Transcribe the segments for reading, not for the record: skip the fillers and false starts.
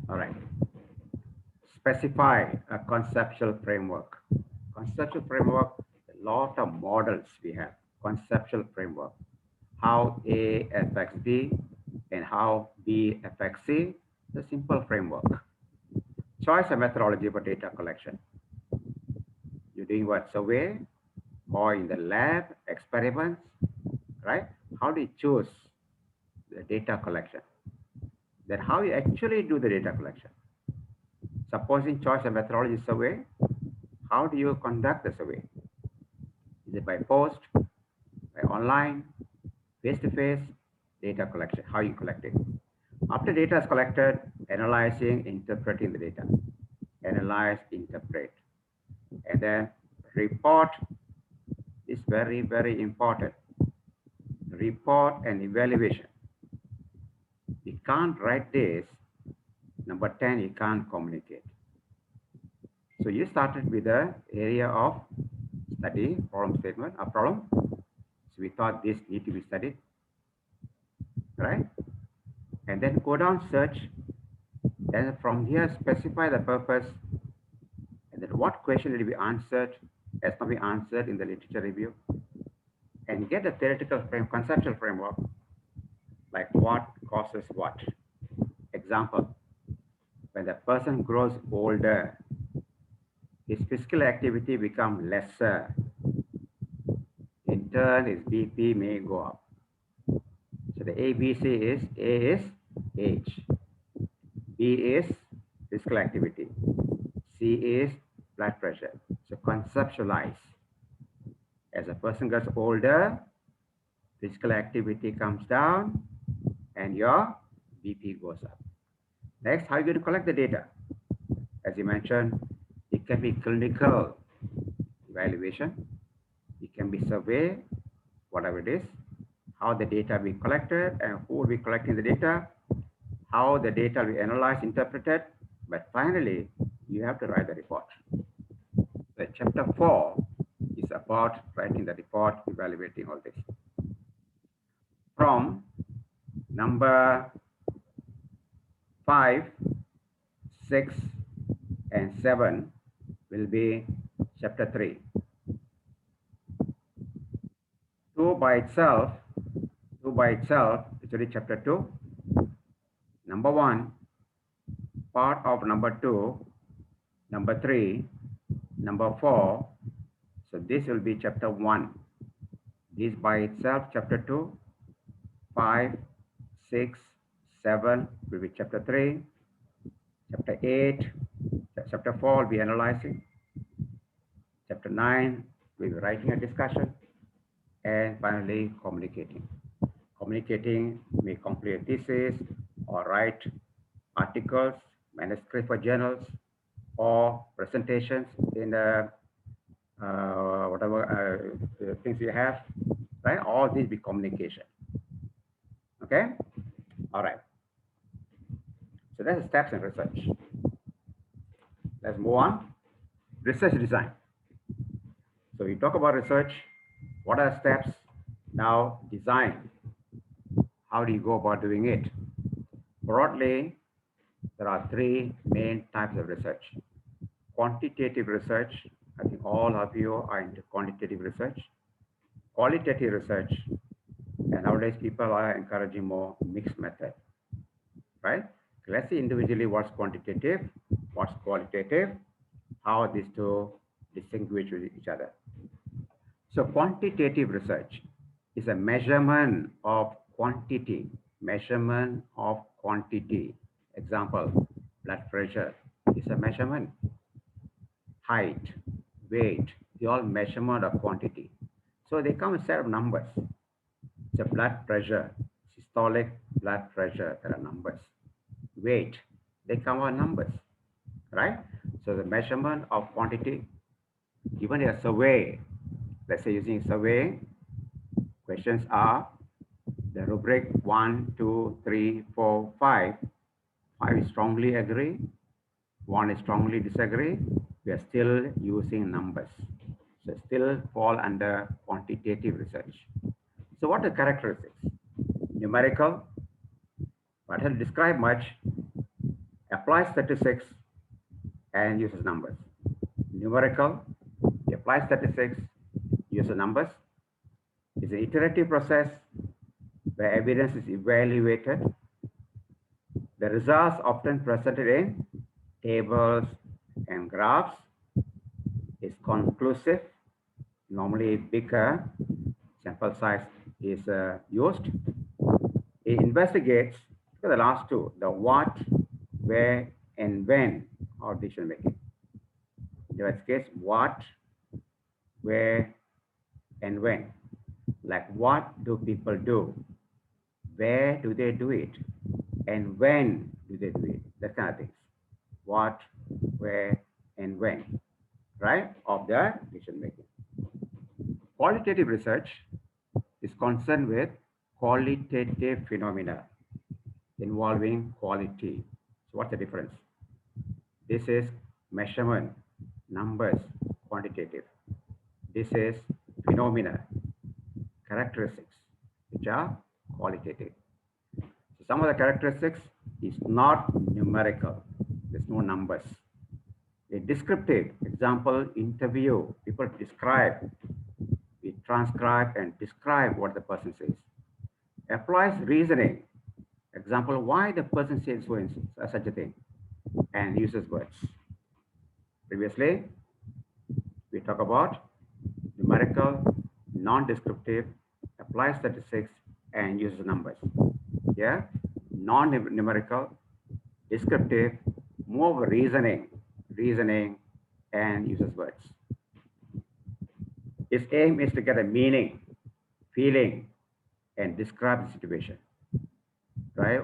All right. Specify a conceptual framework. Conceptual framework, a lot of models we have. Conceptual framework, how A affects B and how B affects C, the simple framework. Choice a methodology for data collection. You're doing what, survey or in the lab, experiments, right? How do you choose the data collection? Then how you actually do the data collection? Supposing choice a methodology survey, how do you conduct the survey? Is it by post, by online, face-to-face, data collection, how you collect it? After data is collected, analyzing, interpreting the data. Analyze, interpret. And then report is very, very important. Report and evaluation. You can't write this. Number 10, you can't communicate. So you started with the area of study, problem statement, a problem. So we thought this need to be studied, right? And then go down, search. Then from here, specify the purpose. And then what question will be answered, has not been answered in the literature review. And get a theoretical frame, conceptual framework, like what causes what. Example, when the person grows older, his physical activity becomes lesser. In turn, his BP may go up. So the ABC is, A is age, B is physical activity, C is blood pressure. So conceptualize. As a person gets older, physical activity comes down and your BP goes up. Next, how are you going to collect the data? As you mentioned, it can be clinical evaluation, it can be survey, whatever it is, how the data be collected and who will be collecting the data, how the data will be analyzed, interpreted, but finally, you have to write the report. The chapter 4 is about writing the report, evaluating all this. From number 5, 6, and 7 will be chapter 3. 2 by itself, is only chapter 2. Number 1, part of number 2, number 3, number 4. So this will be chapter 1. This by itself, chapter 2, 5, 6, 7 will be chapter 3. Chapter 8, chapter 4 will be analyzing. Chapter 9 will be writing a discussion. And finally, communicating. Communicating may complete a thesis or write articles, manuscript for journals, or presentations in whatever things you have, right? All these be communication. Okay? All right. So that's the steps in research. Let's move on. Research design. So we talk about research. What are the steps? Now, design. How do you go about doing it? Broadly, there are 3 main types of research. Quantitative research. I think all of you are into quantitative research. Qualitative research. And nowadays, people are encouraging more mixed method, right? Let's see individually what's quantitative, what's qualitative, how these two distinguish with each other. So quantitative research is a measurement of quantity, measurement of quantity. Example, blood pressure is a measurement. Height, weight, they all measurement of quantity. So they come a set of numbers. The blood pressure, systolic blood pressure, there are numbers. Weight, they come on numbers, right? So the measurement of quantity, even a survey, let's say using survey, questions are the rubric 1, 2, 3, 4, 5. 5 is strongly agree, 1 is strongly disagree. We are still using numbers. So still fall under quantitative research. So what are the characteristics? Numerical, but I'll describe much. A applies statistics and uses numbers. Numerical, it applies statistics, uses numbers. It's an iterative process where evidence is evaluated. The results often presented in tables and graphs is conclusive. Normally bigger sample size is used. It investigates for the last two, the what, where, and when of decision making. It investigates what, where, and when. Like what do people do? Where do they do it? And when do they do it? That kind of things. What, where, and when, right? Of the decision making. Qualitative research is concerned with qualitative phenomena involving quality. So what's the difference? This is measurement, numbers, quantitative. This is phenomena, characteristics, which are qualitative. So some of the characteristics is not numerical. There's no numbers. A descriptive, example, interview, people describe, we transcribe and describe what the person says. Applies reasoning, example, why the person says so and such a thing, and uses words. Previously, we talk about numerical, non-descriptive, applies statistics, and uses numbers. Yeah, non-numerical, descriptive, more of reasoning, and uses words. Its aim is to get a meaning, feeling, and describe the situation. Right?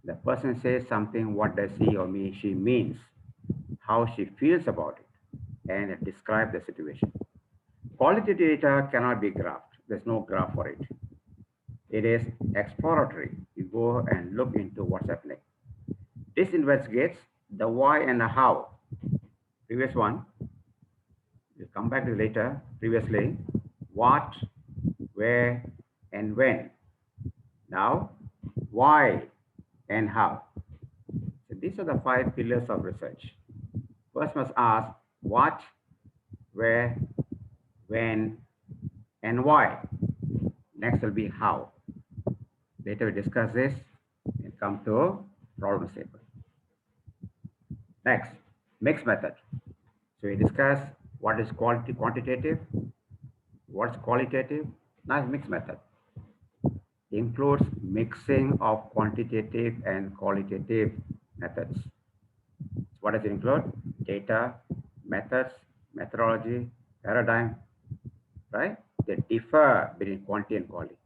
The person says something, what does he or she means, how she feels about it, and describe the situation. Qualitative data cannot be graphed. There's no graph for it. It is exploratory. You go and look into what's happening. This investigates the why and the how. Previous one, we'll come back to later. Previously, what, where, and when. Now, why and how. So these are the 5 pillars of research. First must ask what, where, when, and why. Next will be how. Later we discuss this and come to problem statement. Next, mixed method. So we discuss what is quantitative, what's qualitative. Now mixed method. Includes mixing of quantitative and qualitative methods. What does it include? Data, methods, methodology, paradigm, right? They differ between quantity and quality.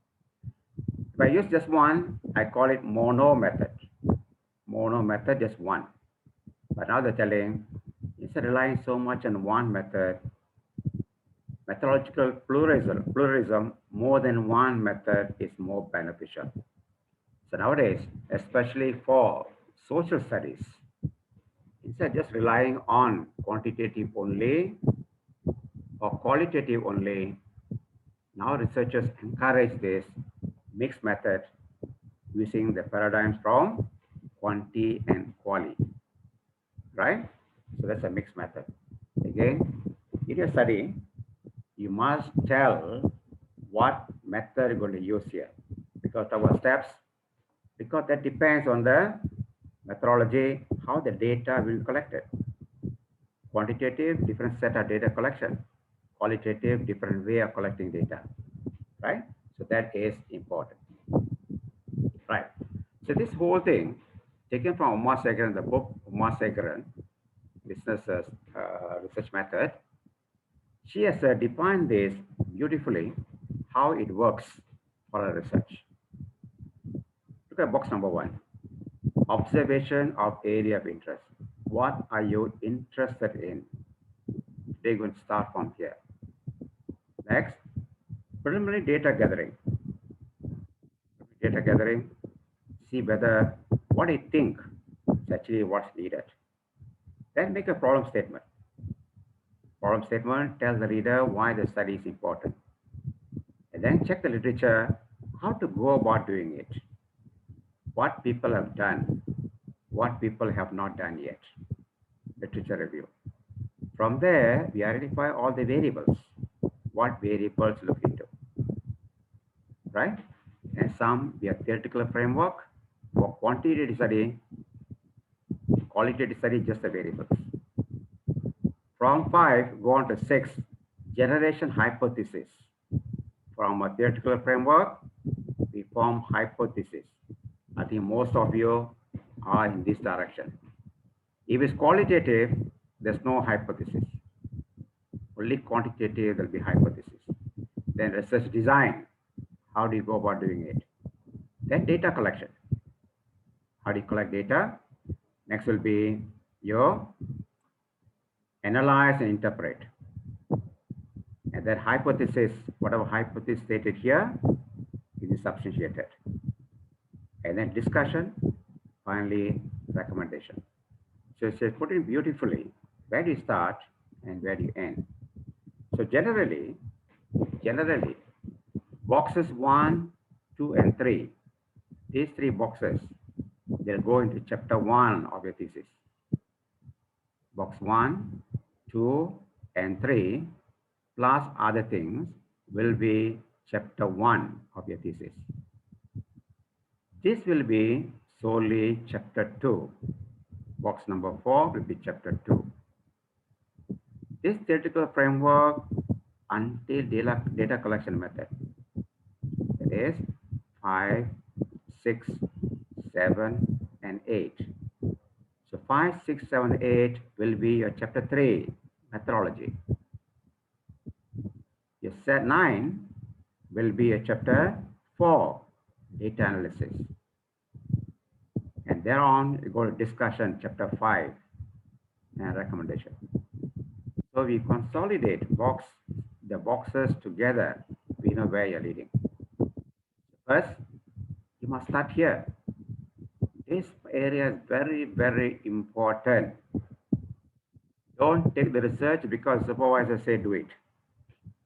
If I use just one, I call it mono method. Mono method, just one. But now they're telling, instead of relying so much on one method, methodological pluralism, more than one method is more beneficial. So nowadays, especially for social studies, instead of just relying on quantitative only or qualitative only, now researchers encourage this mixed method using the paradigms from quantity and quality, right? So that's a mixed method. Again, in your study, you must tell what method you're going to use here, because our steps, because that depends on the methodology, how the data will be collected. Quantitative, different set of data collection. Qualitative, different way of collecting data, right? So that is important, right? So this whole thing taken from Umar Segaran, the book Umar Segaran, Business Research Method. She has defined this beautifully, how it works for a research. Look at box number 1, observation of area of interest. What are you interested in? They're going to start from here. Next, preliminary data gathering. Data gathering, see whether what you think is actually what's needed. Then make a problem statement. Problem statement tells the reader why the study is important. And then check the literature, how to go about doing it, what people have done, what people have not done yet, literature review. From there, we identify all the variables, what variables look into, right? And some, we have theoretical framework. For quantitative study, qualitative study, just the variables. From 5, go on to 6, generation hypothesis. From a theoretical framework, we form hypothesis. I think most of you are in this direction. If it's qualitative, there's no hypothesis. Only quantitative, there'll be hypothesis. Then research design. How do you go about doing it? Then data collection. How do you collect data? Next will be your analyze and interpret. And then hypothesis, whatever hypothesis stated here, is substantiated. And then discussion, finally recommendation. So it says, put it beautifully, where do you start and where do you end? So generally, boxes 1, 2, and 3, these 3 boxes, they'll go into chapter 1 of your thesis. Box 1, 2, and 3, plus other things, will be chapter 1 of your thesis. This will be solely chapter 2. Box number 4 will be chapter 2. This theoretical framework until data collection method. That is 5, 6, 7, and 8. So 5, 6, 7, 8 will be your chapter 3, methodology. Your set 9 will be a chapter 4, data analysis. And thereon, you go to discussion, chapter 5, and recommendation. So we consolidate the boxes together. We know where you're leading. First, you must start here. This area is very, very important. Don't take the research because supervisor say do it.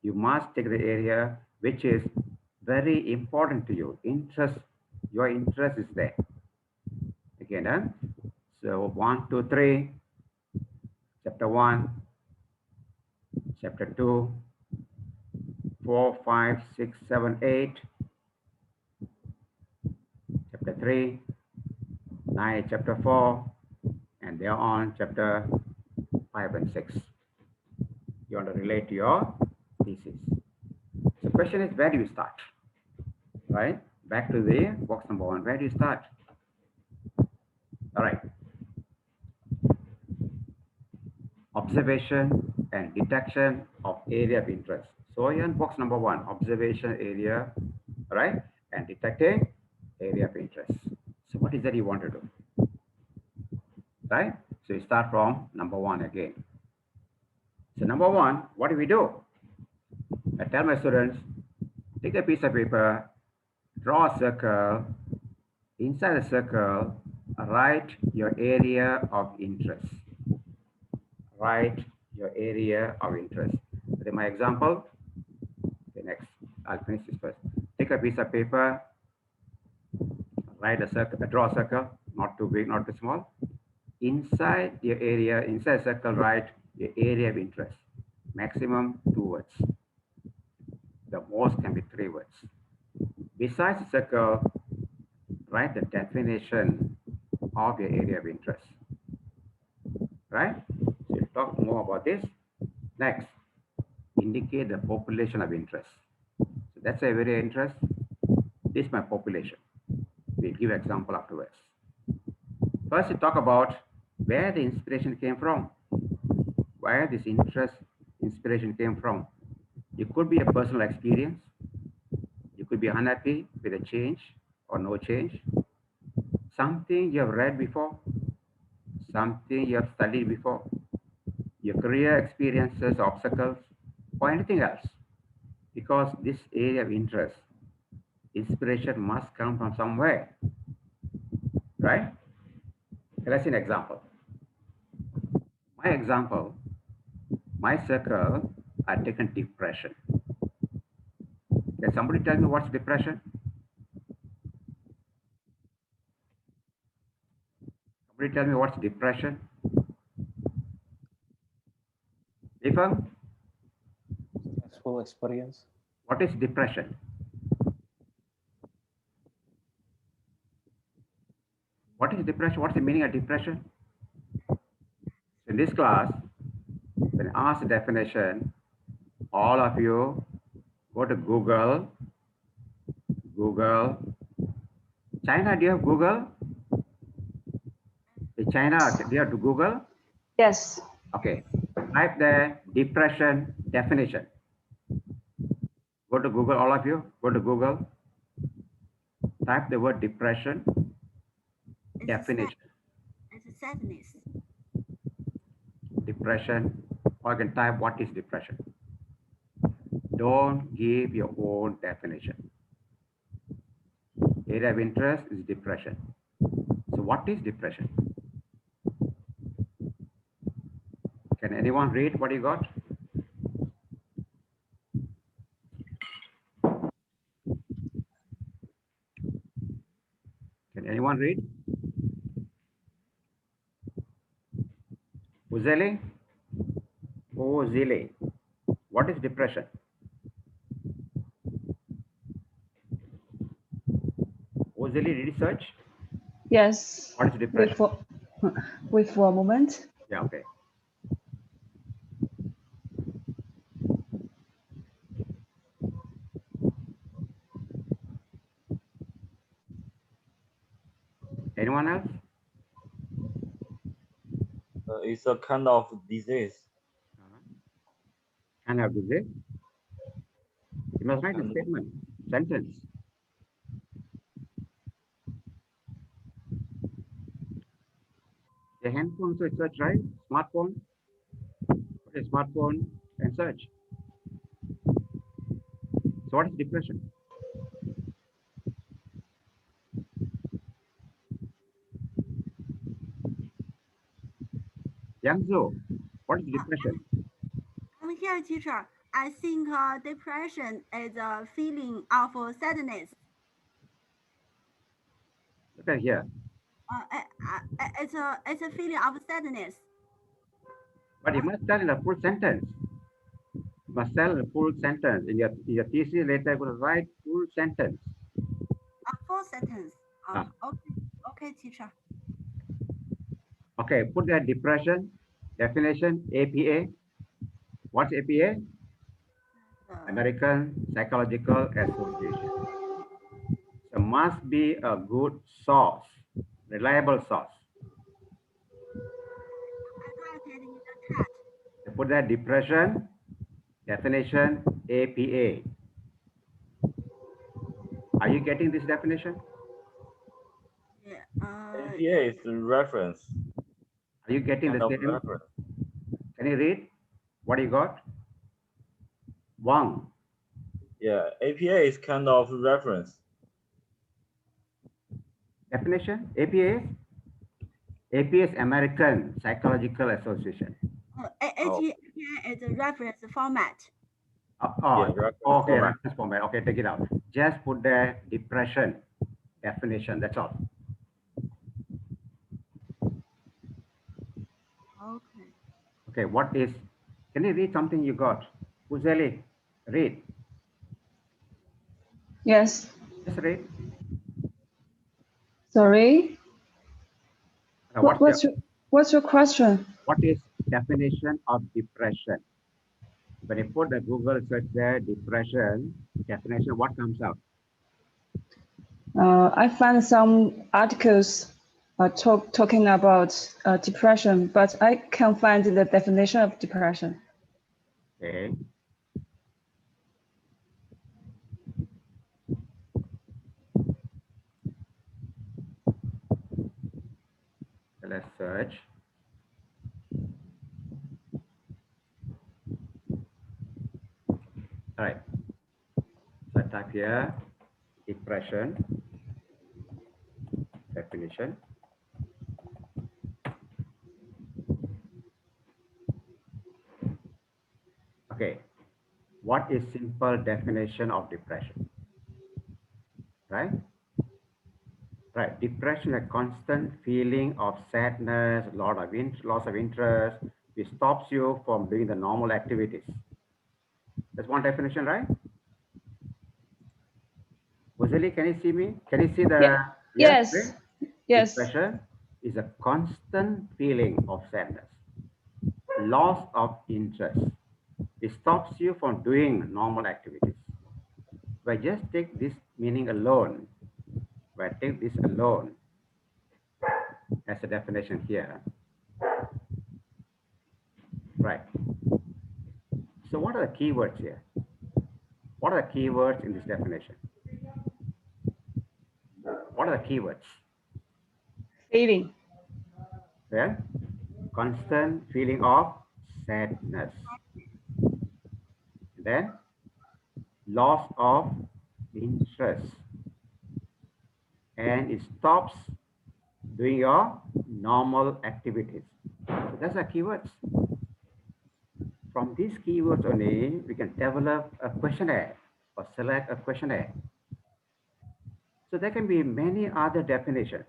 You must take the area which is very important to you. Your interest is there. Okay, done? So 1, 2, 3, chapter 1, chapter 2, 4, 5, 6, 7, 8, chapter 3, 9, chapter 4, and thereon chapter 5 and 6. You want to relate to your thesis. The question is, where do you start? Right? Back to the box number 1. Where do you start? All right. Observation and detection of area of interest. So you're in box number 1, observation area, right? And detecting area of interest. So what is that you want to do? Right? So you start from number 1 again. So number 1, what do we do? I tell my students, take a piece of paper, draw a circle. Inside the circle, write your area of interest. Write your area of interest. Okay, my example. Okay, next. I'll finish this first. Take a piece of paper, write a circle, draw a circle, not too big, not too small. Inside your area, inside the circle, write your area of interest. Maximum 2 words. The most can be 3 words. Besides the circle, write the definition of your area of interest. Right? So we'll talk more about this. Next, indicate the population of interest. So that's a area of interest. This is my population. We'll give example afterwards. First, we talk about where the inspiration came from. Where this inspiration came from. It could be a personal experience. You could be unhappy with a change or no change. Something you have read before. Something you have studied before. Your career experiences, obstacles, or anything else. Because this area of interest, inspiration must come from somewhere. Right? Let's see an example. My example, my circle, I've taken depression. Can somebody tell me what's depression? Somebody Could you tell me what's depression? Ifam, Stressful experience. what is depression? What is depression? What's the meaning of depression? In this class, when asked the definition, all of you go to Google. China, do you have Google? In China, do you have to Google? Yes. Okay. Type the depression definition. Go to Google, all of you. Go to Google. Type the word depression definition. It's a sadness. Depression. Or you can type what is depression. Don't give your own definition. Area of interest is depression. So what is depression? Can anyone read what you got? Can anyone read? Uzele? Ozile. What is depression? Ozile research? Yes. What is depression? Wait for a moment. Yeah, okay. Anyone else? It's a kind of disease. Can have disease? You must write a statement, sentence. A handphone, so it's search, right? Smartphone. Okay, smartphone and search. So what is depression? Yangzhou, what is depression? I'm here, teacher. I think depression is a feeling of sadness. Look at here. It's a feeling of sadness. But you must tell in a full sentence. You must tell in a full sentence. In your thesis later, you will write full sentence. A full sentence. Ah. Okay, teacher. Okay, put that depression definition, APA. What's APA? American Psychological Association. So must be a good source, reliable source. I got it in the chat. So put that depression definition, APA. Are you getting this definition? Yeah. APA is reference. Are you getting Kind the of same? reference. Can you read what you got? Wang. Yeah, APA is kind of reference. Definition, APA? APA is American Psychological Association. APA is a reference format. Yeah, reference okay, format. reference format. Okay, take it out. Just put the depression definition. That's all. Okay. Okay, what is? Can you read something you got? Uzeli, read. Yes. Just read. Sorry. What's your question? What is definition of depression? When you put the Google search there, depression definition, what comes out? I found some articles talking about depression, but I can't find the definition of depression. Okay. So let's search. All right. So type here depression definition. Okay. What is simple definition of depression? Right? Right. Depression, a constant feeling of sadness, loss of interest, which stops you from doing the normal activities. That's one definition, right? Rosali, can you see me? Can you see the, Yeah. yes, Yes. right? Yes. Depression is a constant feeling of sadness, loss of interest. It stops you from doing normal activities. If I just take this meaning alone, if I take this alone as a definition here, right? So what are the keywords here? What are the keywords in this definition? What are the keywords? Feeling. Well, constant feeling of sadness. Then loss of interest. And it stops doing your normal activities. So that's the keywords. From these keywords only, we can develop a questionnaire or select a questionnaire. So there can be many other definitions,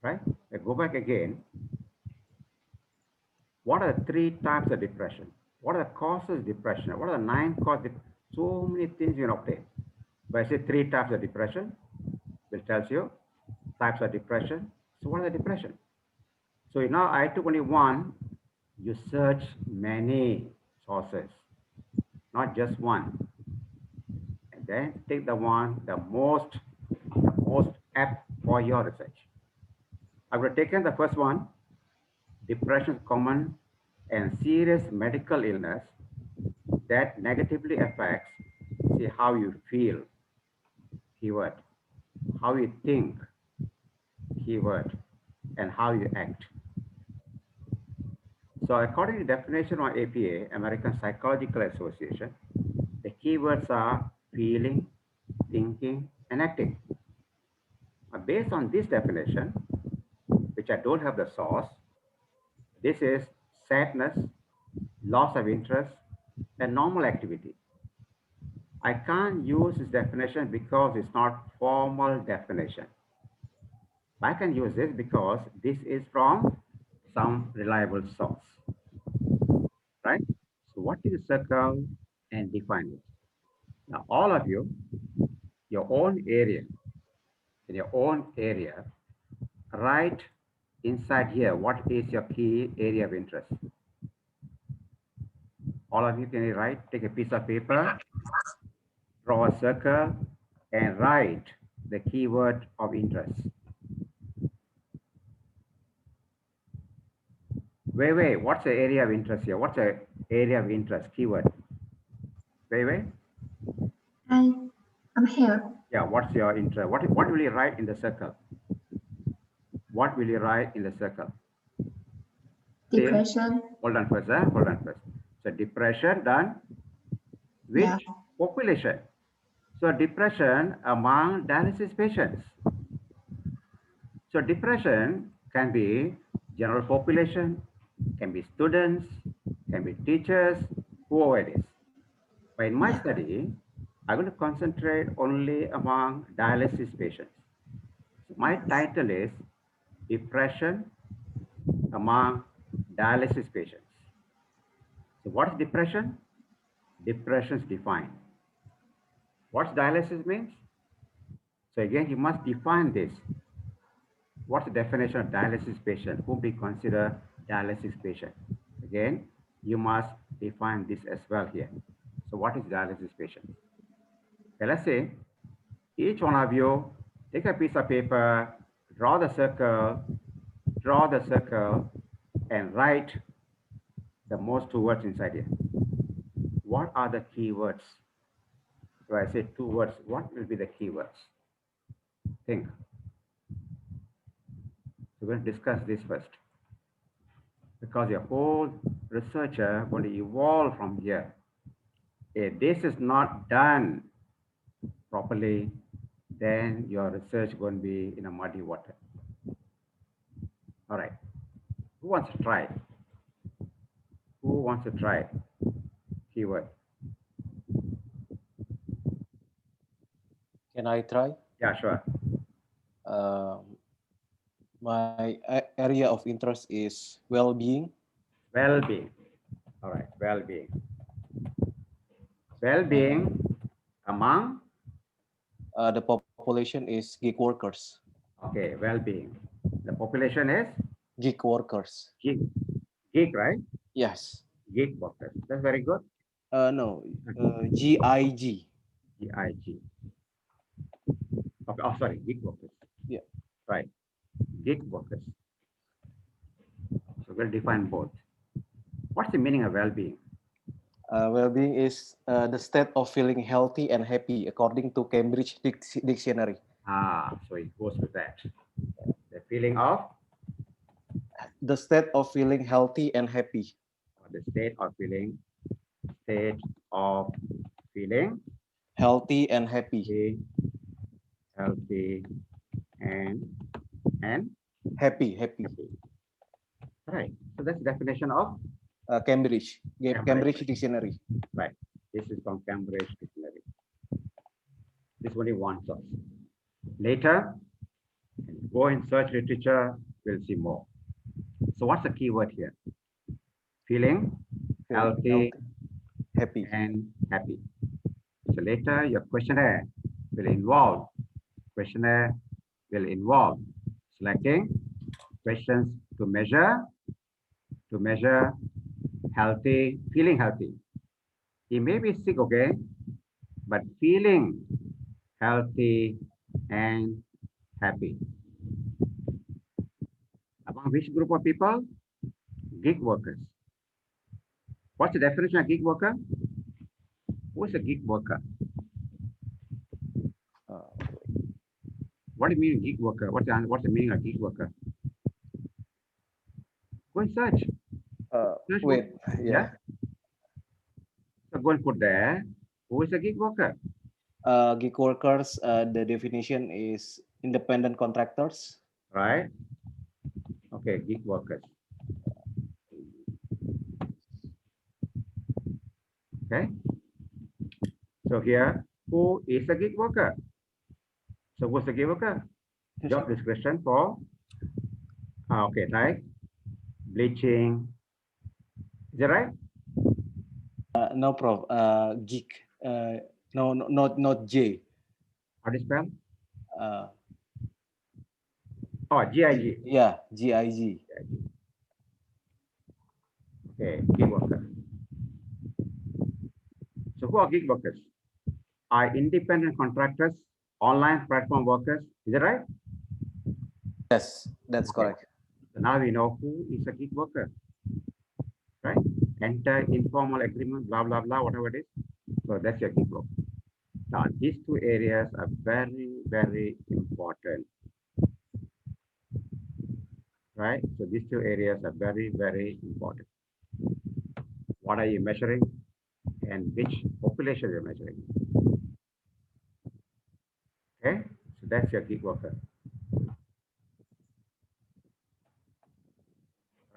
right? I go back again. What are the 3 types of depression? What are the causes of depression? What are the 9 causes? So many things you obtain. But I say 3 types of depression, which tells you types of depression. So what are the depression? So now I took only one. You search many sources, not just one. And then take the one, the most apt for your research. I would have taken the first one, depression is common and serious medical illness that negatively affects, see, how you feel, keyword, how you think, keyword, and how you act. So according to definition of APA, American Psychological Association, the keywords are feeling, thinking, and acting. Based on this definition, which I don't have the source, this is sadness, loss of interest, and normal activity. I can't use this definition because it's not formal definition. I can use this because this is from some reliable source, right? So what is a circle and define it? Now, all of you, your own area, in your own area, write inside here, what is your key area of interest? All of you can write, take a piece of paper, draw a circle, and write the keyword of interest. Wait, what's the area of interest here? What's the area of interest keyword? Wait. I'm here. Yeah, what's your interest? What will you write in the circle? What will you write in the circle? Depression. Hold on first, hold on first. So depression done. Which Yeah. population? So depression among dialysis patients. So depression can be general population, can be students, can be teachers, whoever it is. But in my study, I'm going to concentrate only among dialysis patients. So my title is Depression among dialysis patients. So what's depression? Depression is defined. What's dialysis means? So again, you must define this. What's the definition of dialysis patient? Whom we consider dialysis patient? Again, you must define this as well here. So what is dialysis patient? Okay, let's say each one of you take a piece of paper, draw the circle, and write the most 2 words inside here. What are the key words? If I say 2 words, what will be the key words? Think. We're going to discuss this first. Because your whole researcher going to evolve from here. If this is not done properly, then your research going to be in a muddy water. All right. Who wants to try? Who wants to try? Keyword. Can I try? Yeah, sure. My area of interest is well-being. Well-being. All right, well-being. Well-being among, The population is gig workers. okay, well-being. The population is Gig workers. gig, right? Yes. Gig workers. That's very good. No. GIG. GIG. Okay, oh, sorry, gig workers. Yeah. Right, gig workers. So we'll define both. What's the meaning of well-being? Well-being is the state of feeling healthy and happy, according to Cambridge Dictionary. So it goes with that. The feeling of, The state of feeling healthy and happy. or the state of feeling Healthy and happy. healthy and Happy. happy. Right. So that's the definition of Cambridge Cambridge. Dictionary. right. This is from Cambridge Dictionary. This is only one source. Later, go in search literature, we'll see more. So what's the key word here? Feeling healthy Happy. and happy. So later your questionnaire will involve selecting questions to measure healthy, feeling healthy. He may be sick, okay, but feeling healthy and happy. Among which group of people? Gig workers. What's the definition of gig worker? Who is a gig worker? What do you mean gig worker? What's the meaning of gig worker? Go and search. Search Wait. Yeah. So go and put there. Who is a gig worker? Gig workers. The definition is independent contractors. Right. Okay, gig workers. Okay. So here, who is a gig worker? So who's a gig worker? Job description for, okay, like bleaching. Is that right? No, Prof. Gig. No, not J. How do you spell? Uh, Oh, GIG. Yeah, GIG. Okay, gig worker. So who are gig workers? Are independent contractors, online platform workers? Is that right? Yes, that's correct. So now we know who is a gig worker, right? Enter informal agreement, blah, blah, blah, whatever it is. So that's your gig worker. Now, these two areas are very, very important, right? So these two areas are very, very important. What are you measuring and which population you're measuring? Okay, so that's your gig worker.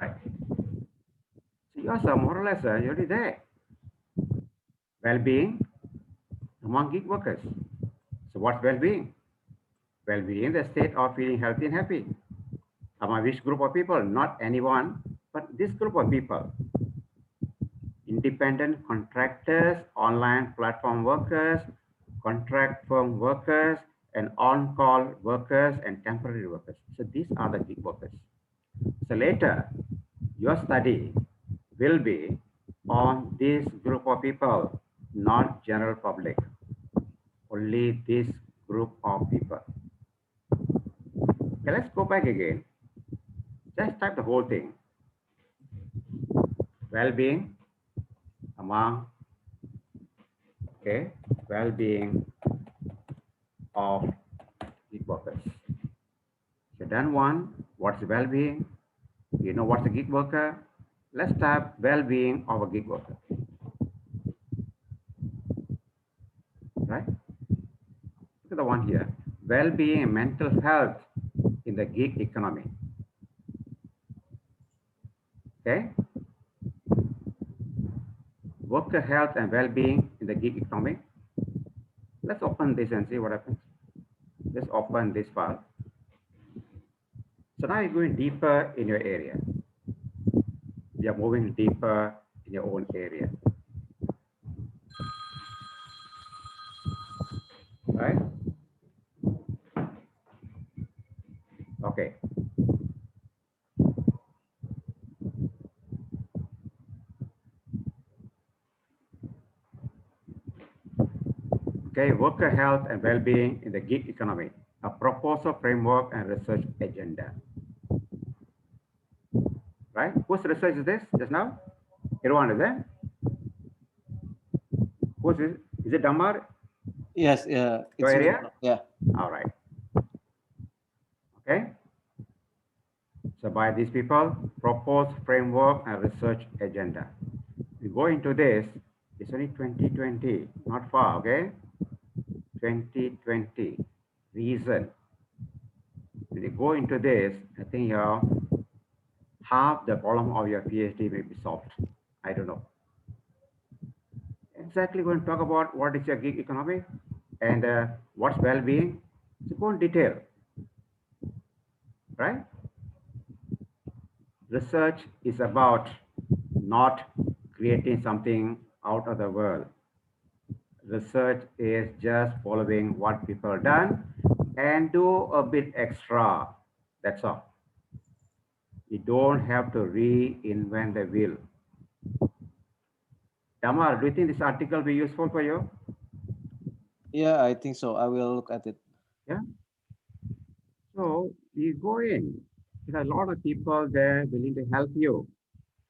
Right. So yours are more or less you're already there. Well-being among gig workers. So what's well-being? Well-being, the state of feeling healthy and happy. Among which group of people? Not anyone, but this group of people. Independent contractors, online platform workers, contract firm workers, and on-call workers and temporary workers. So these are the gig workers. So later, your study will be on this group of people, not general public, only this group of people. Okay, let's go back again. Just type the whole thing. Well-being among, okay, well-being of gig workers. So done one, what's well-being? You know what's a gig worker? Let's type well-being of a gig worker. Right? Look at the one here. Well-being and mental health in the gig economy. Okay? Worker health and well-being in the gig economy. Let's open this and see what happens. Let's open this file. So now you're going deeper in your area. You're moving deeper in your own area. Right? Okay. Okay, worker health and well-being in the gig economy, a proposal framework and research agenda. Right? Whose research is this just now? Irwan, is it? Who's it? Is it Damar? Yes, Your it's me. area? Yeah. All right. Okay. So by these people, propose framework and research agenda. We go into this, it's only 2020, not far, okay? 2020, reason. When you go into this, I think half the problem of your PhD may be solved. I don't know. Exactly going to talk about what is your gig economy and what's well-being. So go in detail, right? Research is about not creating something out of the world. Research is just following what people have done and do a bit extra. That's all. You don't have to reinvent the wheel. Tamar, do you think this article will be useful for you? Yeah, I think so. I will look at it. Yeah. So you go in. There's a lot of people there willing to help you.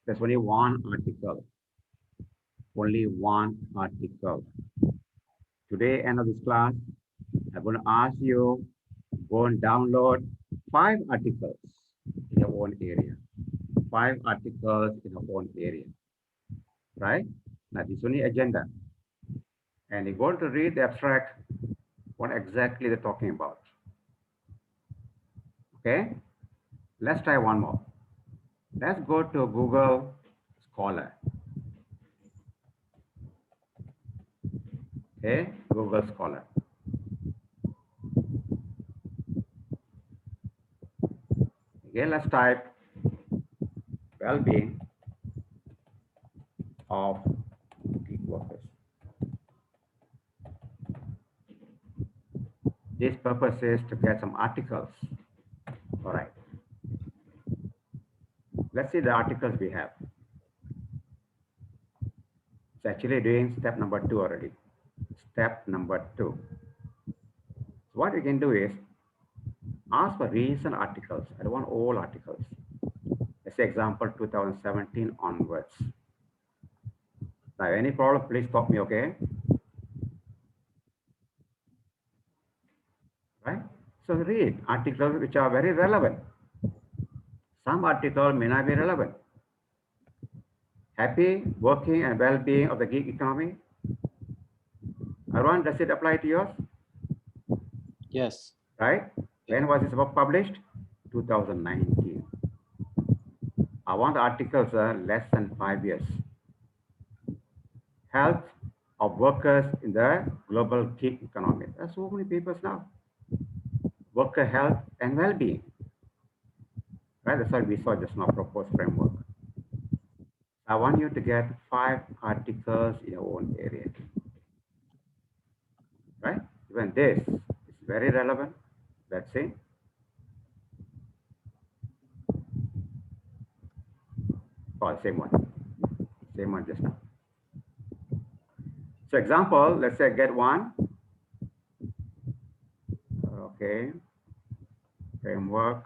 There's only one article. Only one article. Today, end of this class, I'm going to ask you go and download 5 articles in your own area. 5 articles in your own area. Right? Now, this is only agenda. And you're going to read the abstract, what exactly they're talking about. Okay? Let's try one more. Let's go to Google Scholar. Okay? Google Scholar. Again, let's type well-being of gig workers. This purpose is to get some articles. All right. Let's see the articles we have. It's actually doing step number 2 already. Step number 2. So what we can do is ask for recent articles. I don't want old articles. Let's say example 2017 onwards. Now, any problem, please stop me, okay? Right? So read articles which are very relevant. Some articles may not be relevant. Happy, working, and well-being of the gig economy. Arwan, does it apply to yours? Yes. Right? When was this book published? 2019. I want the articles less than 5 years. Health of workers in the global gig economy. There are so many papers now. Worker health and well-being. Right? That's what we saw just now, proposed framework. I want you to get 5 articles in your own area. Right? Even this is very relevant. Let's see. Oh, same one. Same one just now. So example, let's say get one. Okay. Framework.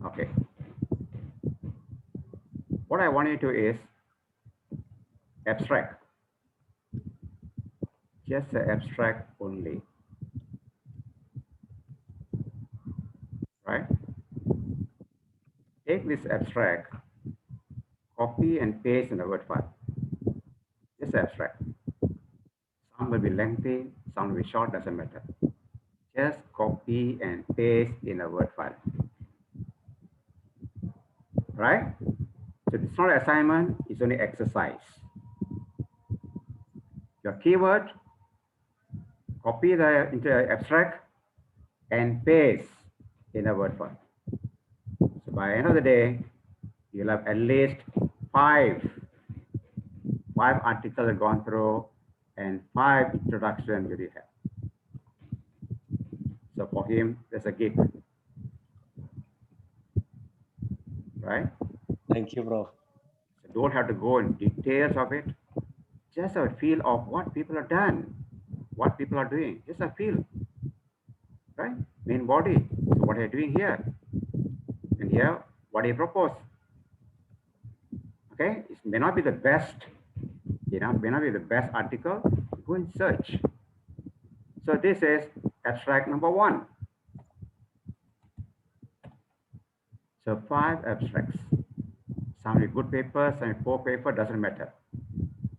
Okay. What I want you to do is abstract. Just the abstract only. Right? Take this abstract, copy and paste in a Word file. Just abstract. Some will be lengthy, some will be short, doesn't matter. Just copy and paste in a Word file. Right? So it's not an assignment, it's only exercise. Your keyword, copy the into abstract and paste in a word form. So by end of the day, you'll have at least five articles gone through and 5 introductions will you have. So for him, there's a gift, right? Thank you, Prof. So don't have to go in details of it. Just a feel of what people have done, what people are doing. Just a feel, right? Main body. So what are you doing here? And here, what do you propose? Okay, it may not be the best, may not be the best article. Go and search. So this is abstract number 1. So 5 abstracts. Some with good paper, some with poor paper, doesn't matter.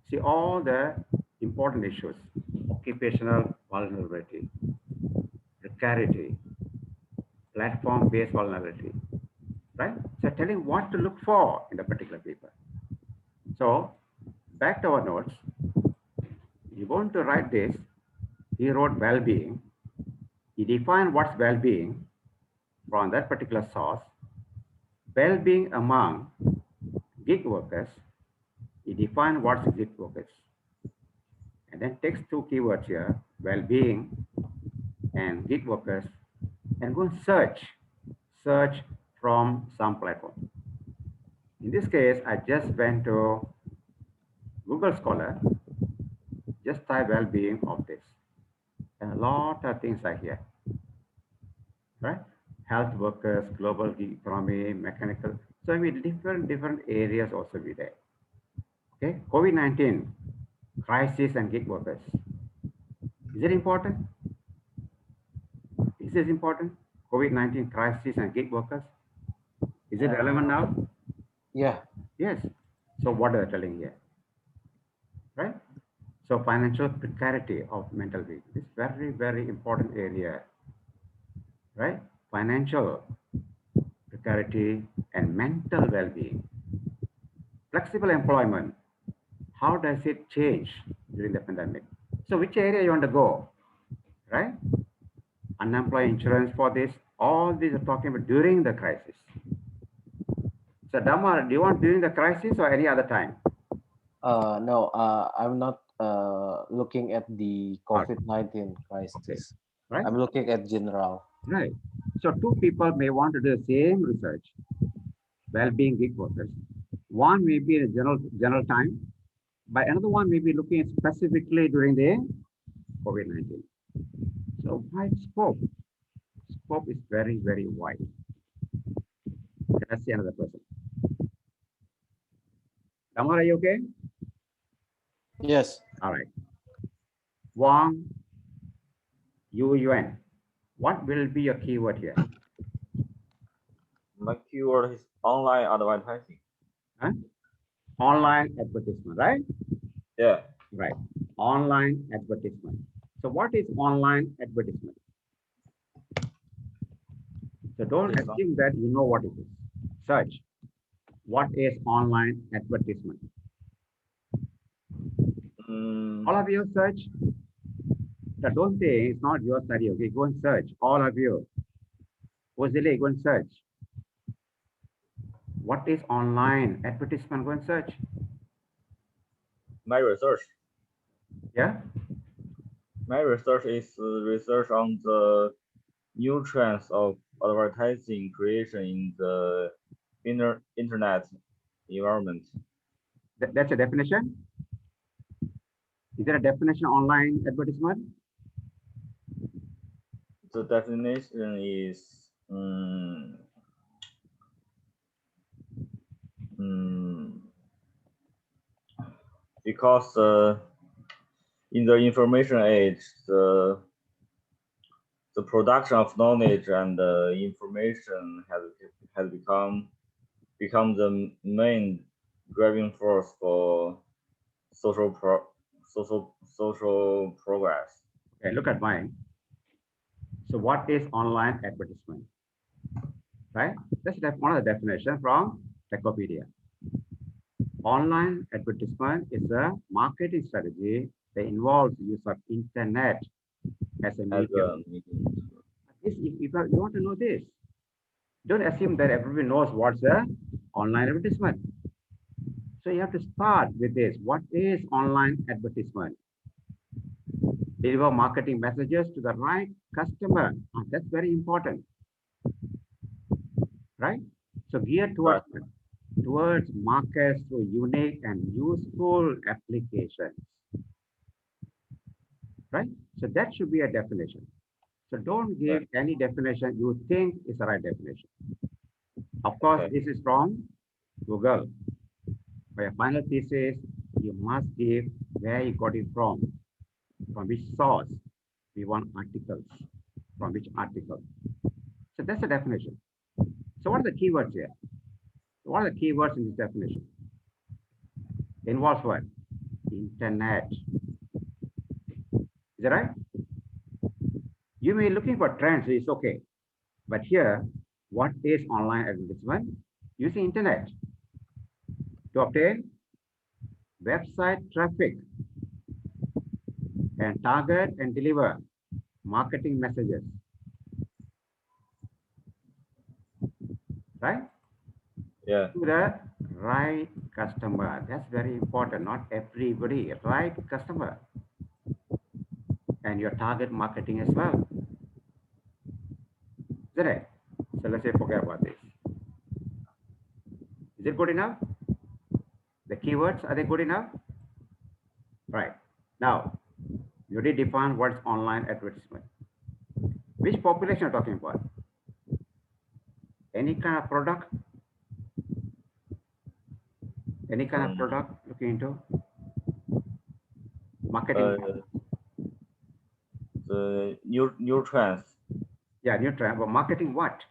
See all the important issues: occupational vulnerability, precarity, platform-based vulnerability, right? So telling what to look for in the particular paper. So back to our notes. You're going to write this. He wrote well-being. He defined what's well-being from that particular source. Well-being among gig workers. He defined what's gig workers. And then takes 2 keywords here, well-being and gig workers, and go and search from some platform. In this case, I just went to Google Scholar, just type well-being of this. And a lot of things are here, right? Health workers, global gig economy, mechanical. So I mean, different areas also be there. Okay, COVID-19, crisis and gig workers. Is it important? Is this important? COVID-19 crisis and gig workers. Is it relevant now? Yeah. Yes. So what are they telling here? Right? So financial precarity of mental being is very important area. Right? Financial precarity and mental well-being. Flexible employment. How does it change during the pandemic? So which area you want to go? Right? Unemployment insurance for this. All these are talking about during the crisis. So Dhamma, do you want during the crisis or any other time? No, I'm not looking at the COVID-19 crisis. Okay. Right? I'm looking at general. Right. So 2 people may want to do the same research, well-being gig workers. One may be in a general time, but another one may be looking at specifically during the COVID-19. So wide scope. Scope is very wide. Let's see another person. Damar, are you okay? Yes. All right. Wang Yuan. What will be your keyword here? My keyword is online advertising. Huh? Online advertisement, right? Yeah. Right. Online advertisement. So what is online advertisement? So don't assume that you know what it is. Search. What is online advertisement? All of you search. So don't say it's not your study. Okay, go and search. All of you. Ozile, go and search. What is online advertisement? Go and search. My research. Yeah. My research is research on the new trends of advertising creation in the internet environment. That's a definition. Is there a definition of online advertisement? The definition is because in the information age, the production of knowledge and information has become the main driving force for social progress. Okay, look at mine. So what is online advertisement? Right? That's one of the definitions from Wikipedia. Online advertisement is a marketing strategy that involves the use of internet as a medium. If you want to know this, Don't assume that everybody knows what's the online advertisement. So you have to start with this. What is online advertisement? Deliver marketing messages to the right customer. That's very important, right? So geared towards markets through unique and useful applications, right? So that should be a definition. So don't give any definition you think is the right definition. Of course, this is from Google. For your final thesis, you must give where you got it from which source. We want articles, from which article. So that's the definition. So what are the keywords here? What are the keywords in this definition? Involves what? Internet. Is that right? You may be looking for trends, it's okay. But here, what is online advertisement? Using internet to obtain website traffic and target and deliver marketing messages. Right? Yeah. To the right customer. That's very important. Not everybody, right customer. And your target marketing as well. Is that right? So let's say forget about this. Is it good enough? The keywords, are they good enough? Right. Now, you already define what's online advertisement. Which population are you talking about? Any kind of product? Any kind of product looking into? Marketing? The new trends. Yeah, new trend. But marketing what?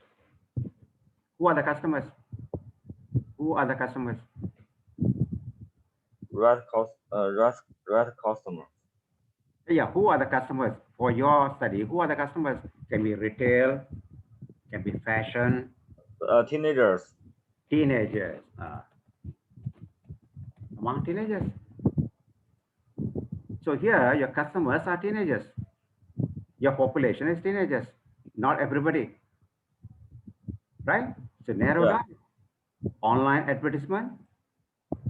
Who are the customers? Who are the customers? Right customer. Yeah, who are the customers for your study? Who are the customers? Can be retail, can be fashion. Teenagers. Teenagers. Among teenagers. So here, your customers are teenagers. Your population is teenagers. Not everybody. Right? So narrow down. Online advertisement,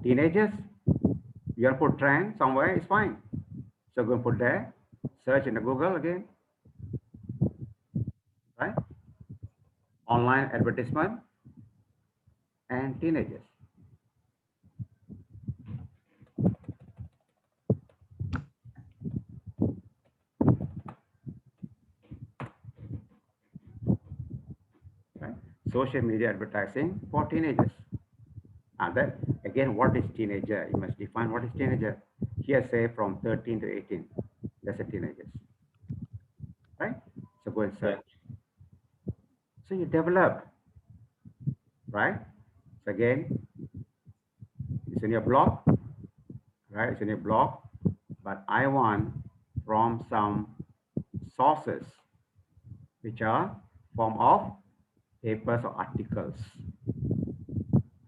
teenagers. You have to put trend somewhere, it's fine. So go and put there, search in the Google again. Right? Online advertisement and teenagers. Right? Social media advertising for teenagers. And then again, what is teenager? You must define what is teenager. Here say from 13 to 18. That's a teenagers. Right? So go and search. So you develop. Right? So again, it's in your blog. Right? It's in your blog. But I want from some sources which are form of papers or articles.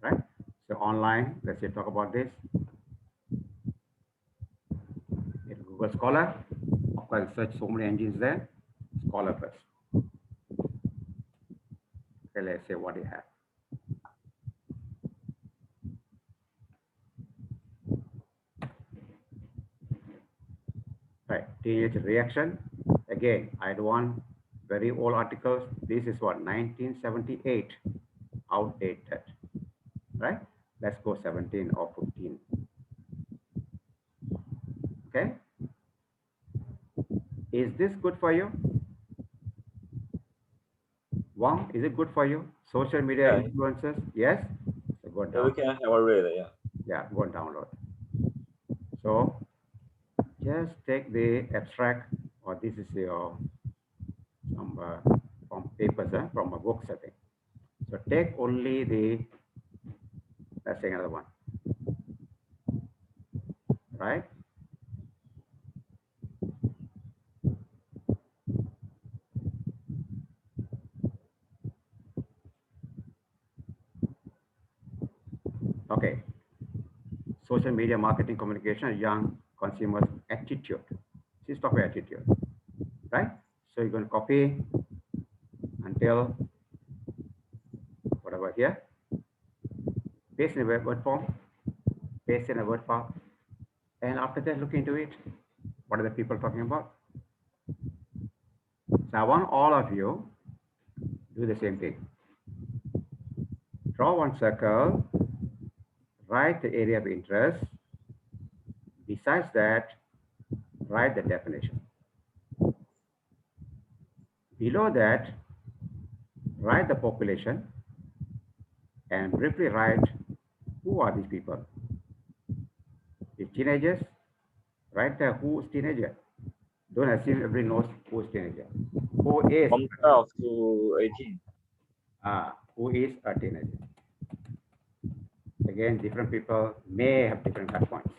Right? So online, let's say talk about this. In Google Scholar, of course, search so many engines there. Scholar first. Okay, let's say what you have. Right, teenage reaction. Again, I don't want very old articles. This is what, 1978, outdated. Right? Let's go 17 or 15. Okay? Is this good for you? Wang, is it good for you? Social media influencers? Yes? So go down. We can have a read, Yeah, go and download. So just take the abstract, or this is your number from papers, from a book setting. So take only the, let's say another one, right? Okay. Social media marketing communication, young consumers attitude. This is topic attitude, right? So you're going to copy until here, paste in a word form, paste in a word form, and after that, look into it. What are the people talking about? So I want all of you do the same thing. Draw one circle, write the area of interest. Besides that, write the definition. Below that, write the population and briefly write who are these people. If teenagers, write there who is teenager. Don't assume everybody knows who is teenager. Who is From 12 to 18. who is a teenager. Again, different people may have different touch points.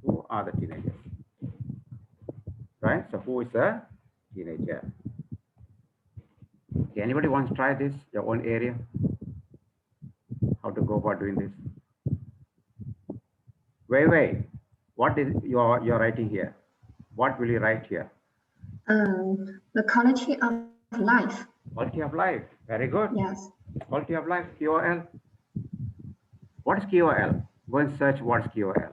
Who are the teenagers? Right? So who is a teenager? Okay, anybody wants to try this, your own area? How to go about doing this? Wait. What is you're writing here? What will you write here? The quality of life. Quality of life. Very good. Yes. Quality of life, QOL. What is QOL? Go and search what's QOL.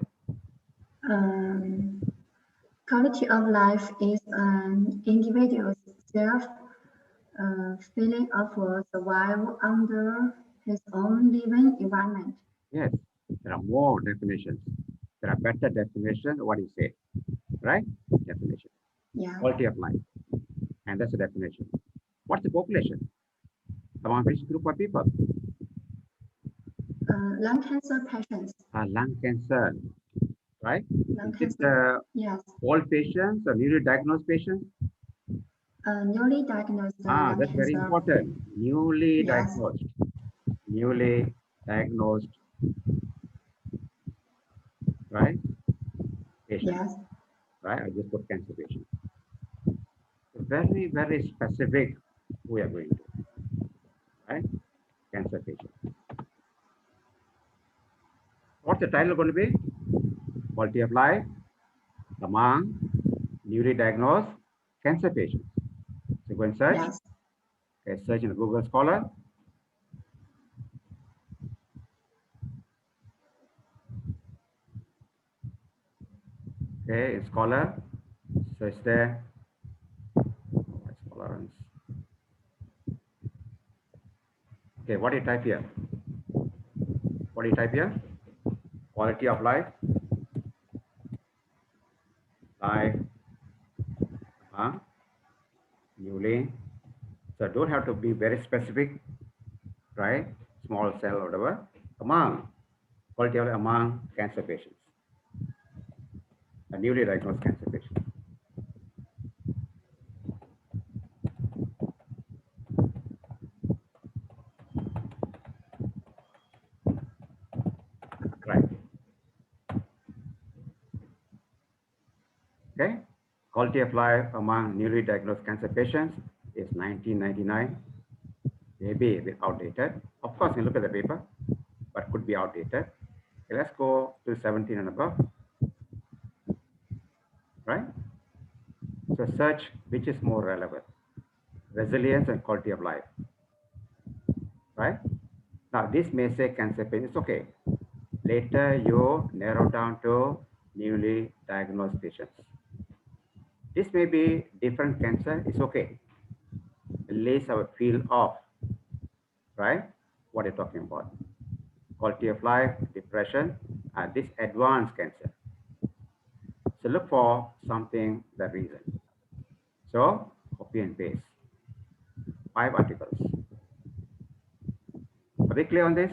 Quality of life is an individual's self feeling of survival under his own living environment. Yes, there are more definitions. There are better definitions. What do you say? Right? Definition. Yeah. Quality of life. And that's the definition. What's the population? Among which group of people? Lung cancer patients. Lung cancer. Right? Lung Is cancer. it Yes. old patients or newly diagnosed patients? Newly diagnosed lung That's very cancer. important. Newly Yes. diagnosed. Newly diagnosed. Right? Patient. Yes. Right? I just put cancer patient. Very, very specific we are going to. Right? Cancer patient. What's the title going to be? Quality of life among newly diagnosed cancer patients. So go and search. Yes. Okay, search in Google Scholar. Okay, in Scholar, search there. Tolerance. Okay, what do you type here? What do you type here? Quality of life. Life. Newly. So don't have to be very specific, right? Small cell or whatever. Among. Quality of life among cancer patients. A newly diagnosed cancer patient. Right. Okay. Quality of life among newly diagnosed cancer patients is 1999. Maybe a bit outdated. Of course, you look at the paper, but could be outdated. Okay, let's go to 17 and above. Right? So search which is more relevant. Resilience and quality of life. Right? Now this may say cancer pain, it's okay. Later you narrow down to newly diagnosed patients. This may be different cancer, it's okay. At least our field of, right? What you're talking about. Quality of life, depression, and this advanced cancer. So look for something, the reason. So copy and paste. 5 articles. Are we clear on this?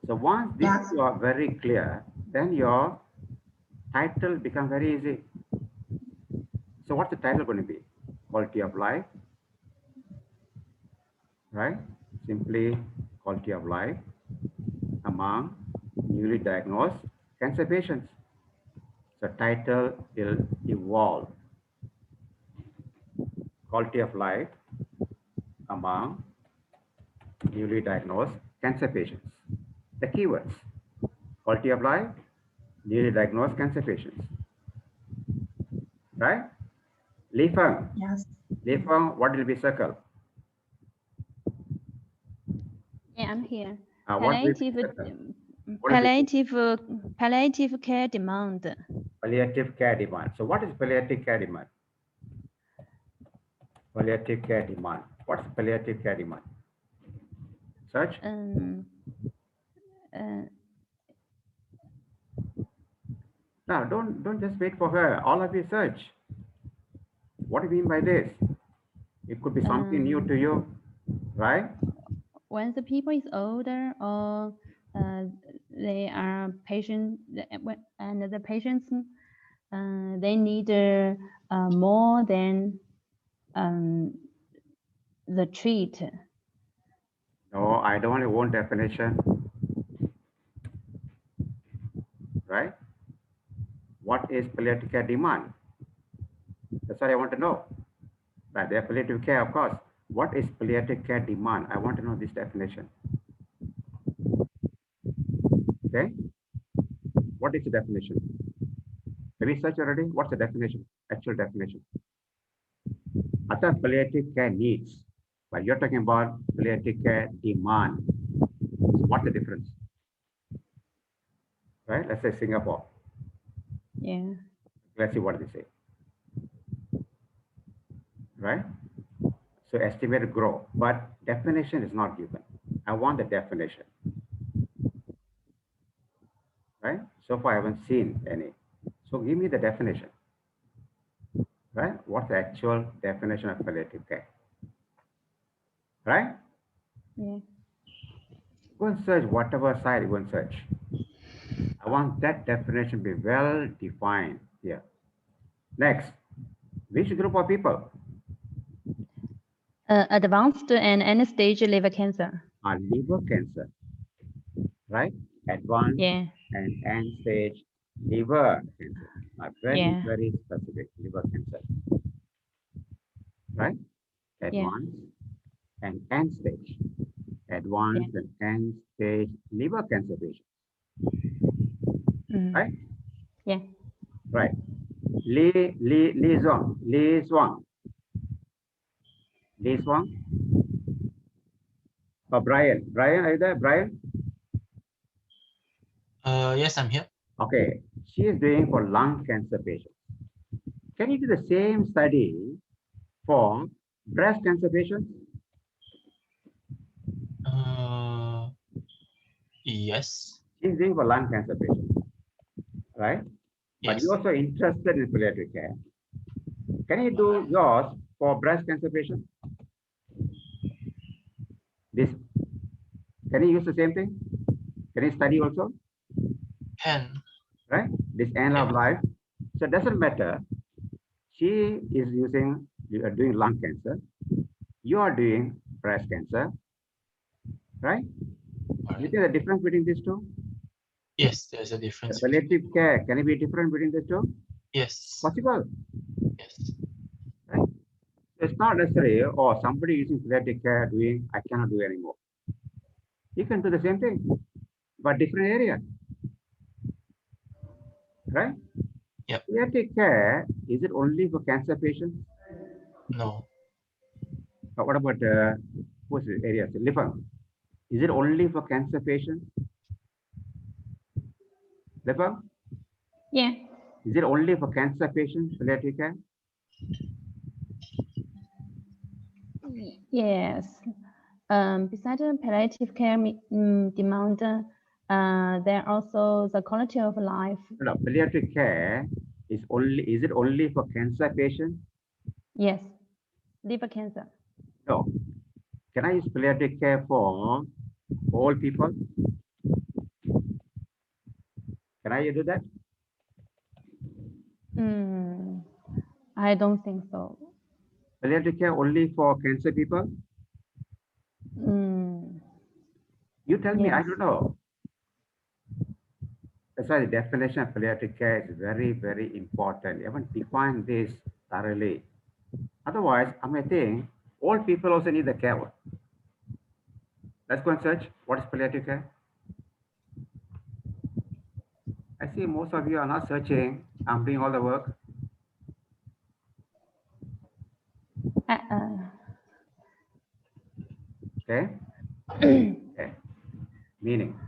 So once these Yes. two are very clear, then your title becomes very easy. So what's the title going to be? Quality of life, right? Simply quality of life among newly diagnosed cancer patients. So title will evolve. Quality of life among newly diagnosed cancer patients. The keywords: quality of life, newly diagnosed cancer patients. Right? Li Feng. Yes. Li Feng, what will be circle? Yeah, I'm here. What will Palliative, what is it? palliative care demand. Palliative care demand. So what is palliative care demand? Palliative care demand. What's palliative care demand? Search. No, don't just wait for her. All of you search. What do you mean by this? It could be something new to you, right? When the people is older or they are patient, and the patients they need more than the treat. No, I don't want one definition, right? What is palliative care demand? That's what I want to know. Right, they're palliative care, of course. What is palliative care demand? I want to know this definition. Okay? What is the definition? Have you searched already? What's the definition? Actual definition. I thought palliative care needs, but you're talking about palliative care demand. So what's the difference? Right? Let's say Singapore. Yeah. Let's see what they say. Right? So estimated growth, but definition is not given. I want the definition. Right? So far I haven't seen any. So give me the definition. Right? What's the actual definition of palliative care? Right? Yeah. Go and search whatever site you go and search. I want that definition to be well defined here. Next, which group of people? Advanced and end-stage liver cancer. Liver cancer, right? Advanced and end-stage liver cancer. Very, very specific liver cancer, right? Advanced and end-stage. Advanced and end-stage liver cancer patients, right? Yeah. Right. Li Swang. Oh, Brian. Brian, are you there? Brian? Yes, I'm here. Okay. She is doing for lung cancer patients. Can you do the same study for breast cancer patients? Yes. She's doing for lung cancer patients, right? But Yes. you're also interested in palliative care. Can you do yours for breast cancer patients? This, can you use the same thing? Can you study also? Can. Right? This end of life. So it doesn't matter. She is using, you are doing lung cancer. You are doing breast cancer, right? You see the difference between these two? Yes, there's a difference. The palliative care, can it be different between these two? Yes. Possible. Yes. Right? It's not necessary, or somebody using palliative care doing, I cannot do anymore. You can do the same thing, but different area. Right? Yep. Palliative care, is it only for cancer patients? No. But what about what's the area? Liver. Is it only for cancer patients? Liver? Yeah. Is it only for cancer patients, palliative care? Yes. Besides the palliative care demand, there also the quality of life. No, palliative care is it only for cancer patients? Yes. Liver cancer. No. Can I use palliative care for all people? Can I do that? I don't think so. Palliative care only for cancer people? You tell me, I don't know. That's why the definition of palliative care is very, very important. You haven't defined this thoroughly. Otherwise, I may think all people also need the care. Let's go and search what is palliative care. I see most of you are not searching. I'm doing all the work. Okay. Okay. meaning.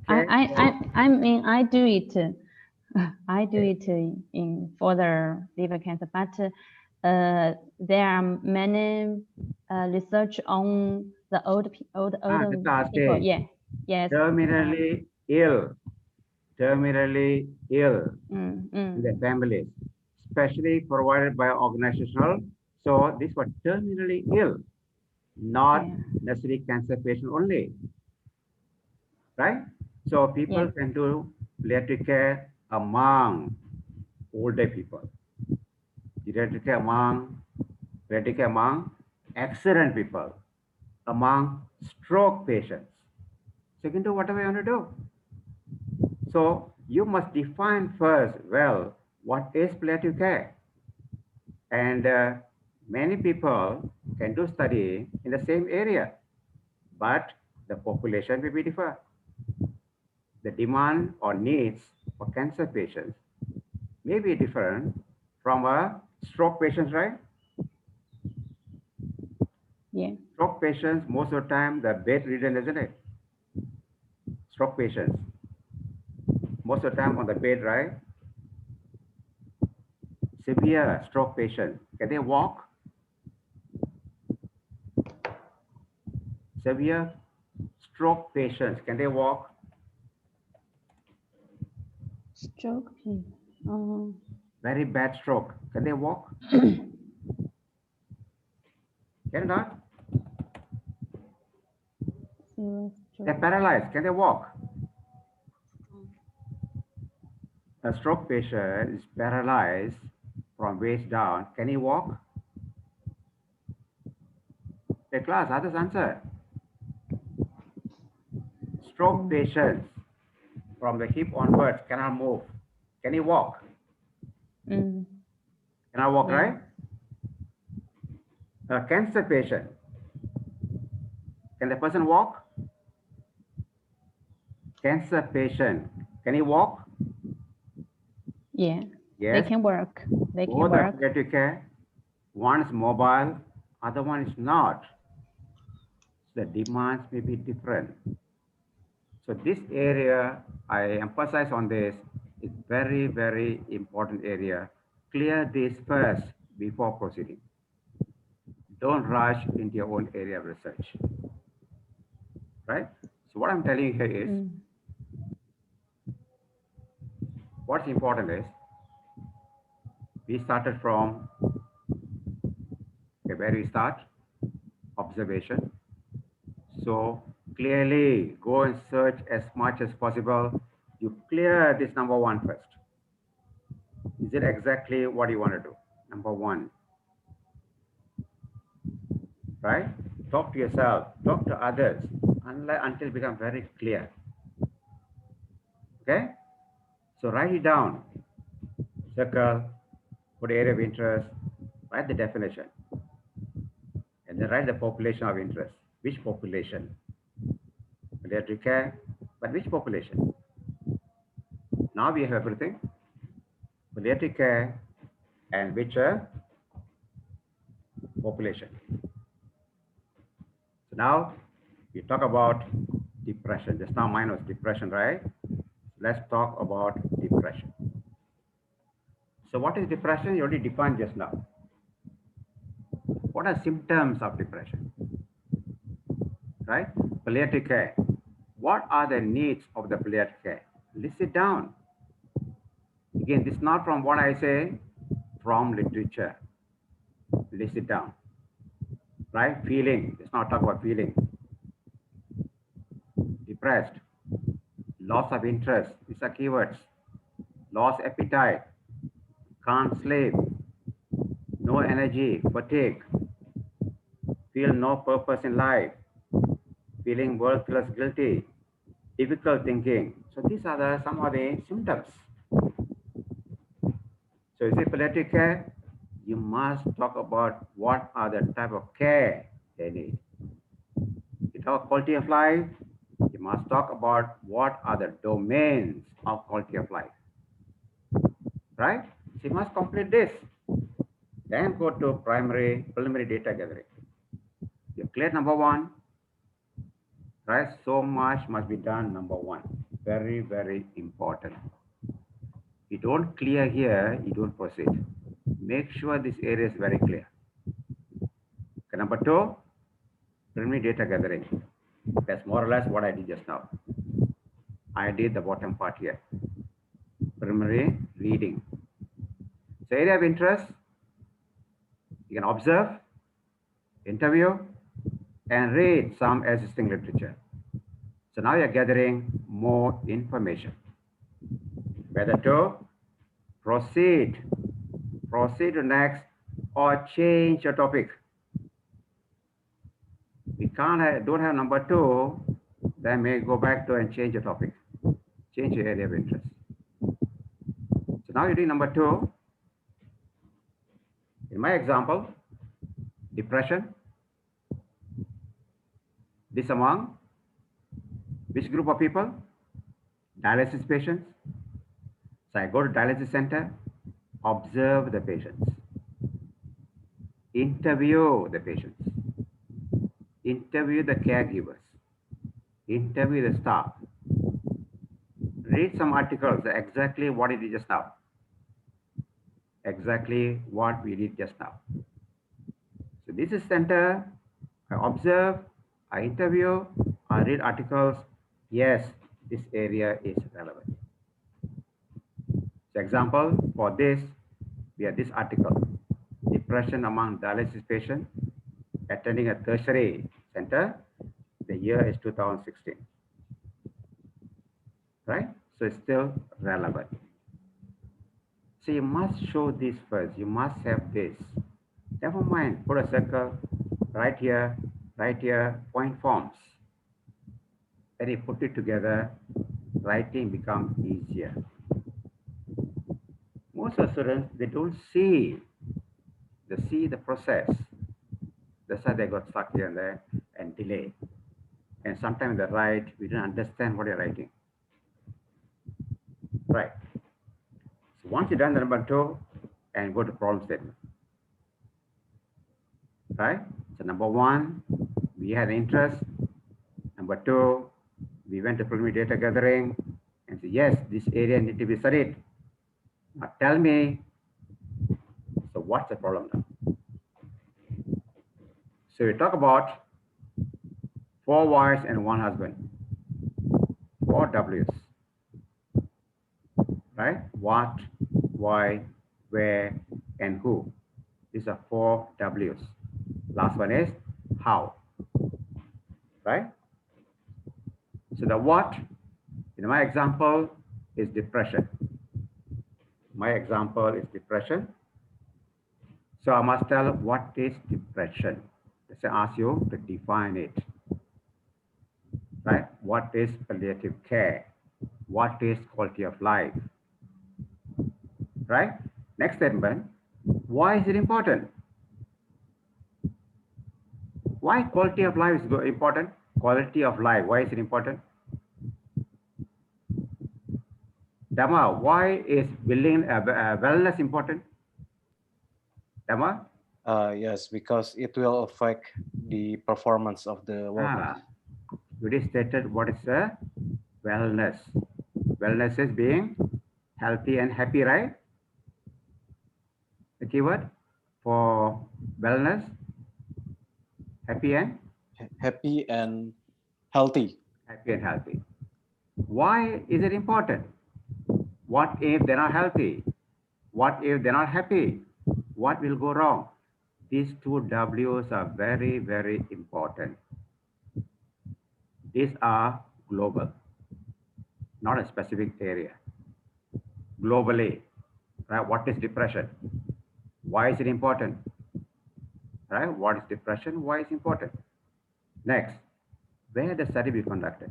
I mean, I do it. I do it in for the liver cancer, but there are many research on the older people. Yeah, yes. Terminally ill in the families, especially provided by organizational. So this was terminally ill, not necessarily cancer patient only, right? So people can do palliative care among older people, palliative care among accident people, among stroke patients. So you can do whatever you want to do. So you must define first, well, what is palliative care? And many people can do study in the same area, but the population may be different. The demand or needs for cancer patients may be different from a stroke patients, right? Yeah. Stroke patients, most of the time, they're bedridden, isn't it? Stroke patients, most of the time on the bed, right? Severe stroke patients, can they walk? Severe stroke patients, can they walk? Stroke. Very bad stroke, can they walk? Cannot. They're paralyzed, can they walk? A stroke patient is paralyzed from waist down, can he walk? The class, others answer. Stroke patients from the hip onwards cannot move. Can he walk? Cannot walk, right? A cancer patient, can the person walk? Cancer patient, can he walk? Yeah. Yes. They can work. They can Both work. are palliative care. One is mobile, other one is not. The demands may be different. So this area, I emphasize on this, is very, very important area. Clear this first before proceeding. Don't rush into your own area of research, right? So what I'm telling you here is, what's important is, we started from, okay, where we start? Observation. So clearly go and search as much as possible. You clear this number one first. Is it exactly what you want to do? Number one, right? Talk to yourself, talk to others, until it becomes very clear. Okay? So write it down, circle, put area of interest, write the definition, and then write the population of interest. Which population? Palliative care, but which population? Now we have everything. Palliative care and which population. So now we talk about depression. Just now mine was depression, right? Let's talk about depression. So what is depression? You already defined just now. What are symptoms of depression? Right? Palliative care. What are the needs of the palliative care? List it down. Again, this is not from what I say, from literature. List it down. Right? Feeling. Let's not talk about feeling. Depressed. Loss of interest. These are keywords. Lost appetite. Can't sleep. No energy. Fatigue. Feel no purpose in life. Feeling worthless, guilty. Difficult thinking. So these are some of the symptoms. So is it palliative care? You must talk about what are the type of care they need. You talk quality of life, you must talk about what are the domains of quality of life. Right? So you must complete this. Then go to preliminary data gathering. You clear number one. right? So much must be done, number one. Very, very important. You don't clear here, you don't proceed. Make sure this area is very clear. Okay, number two, preliminary data gathering. That's more or less what I did just now. I did the bottom part here. Preliminary reading. So area of interest, you can observe, interview, and read some existing literature. So now you're gathering more information. Whether to proceed to next, or change your topic. We don't have number two, then may go back to and change your topic, change your area of interest. So now you're doing number two. In my example, depression. This among which group of people? Dialysis patients. So I go to dialysis center, observe the patients, interview the patients, interview the caregivers, interview the staff, read some articles, exactly what it is just now. Exactly what we did just now. So this is center, I observe, I interview, I read articles. Yes, this area is relevant. So example, for this, we have this article, depression among dialysis patients attending a tertiary center. The year is 2016, right? So it's still relevant. So you must show this first. You must have this. Never mind, put a circle right here, point forms. And you put it together, writing becomes easier. Most of the students, they don't see, they see the process. That's why they got stuck here and there and delay. And sometimes they write, we don't understand what you're writing. Right. So once you've done the number two, and go to problem statement. Right? So number one, we had interest. Number two, we went to preliminary data gathering and said, yes, this area needs to be studied. Now tell me, so what's the problem now? So we talk about 4 wives and 1 husband, 4 W's, right? What, why, where, and who. These are 4 W's. Last one is how, right? So the what, in my example, is depression. My example is depression. So I must tell what is depression. Let's say ask you to define it. Right? What is palliative care? What is quality of life? Right? Next statement. Why is it important? Why quality of life is important? Quality of life. Why is it important? Dhamma, why is wellness important? Dhamma? Yes, because it will affect the performance of the workers. You stated what is wellness. Wellness is being healthy and happy, right? The keyword for wellness, happy and healthy. Happy and healthy. Why is it important? What if they're not healthy? What if they're not happy? What will go wrong? These 2 W's are very, very important. These are global, not a specific area. Globally, right? What is depression? Why is it important? Right? What is depression? Why is it important? Next, where the study be conducted?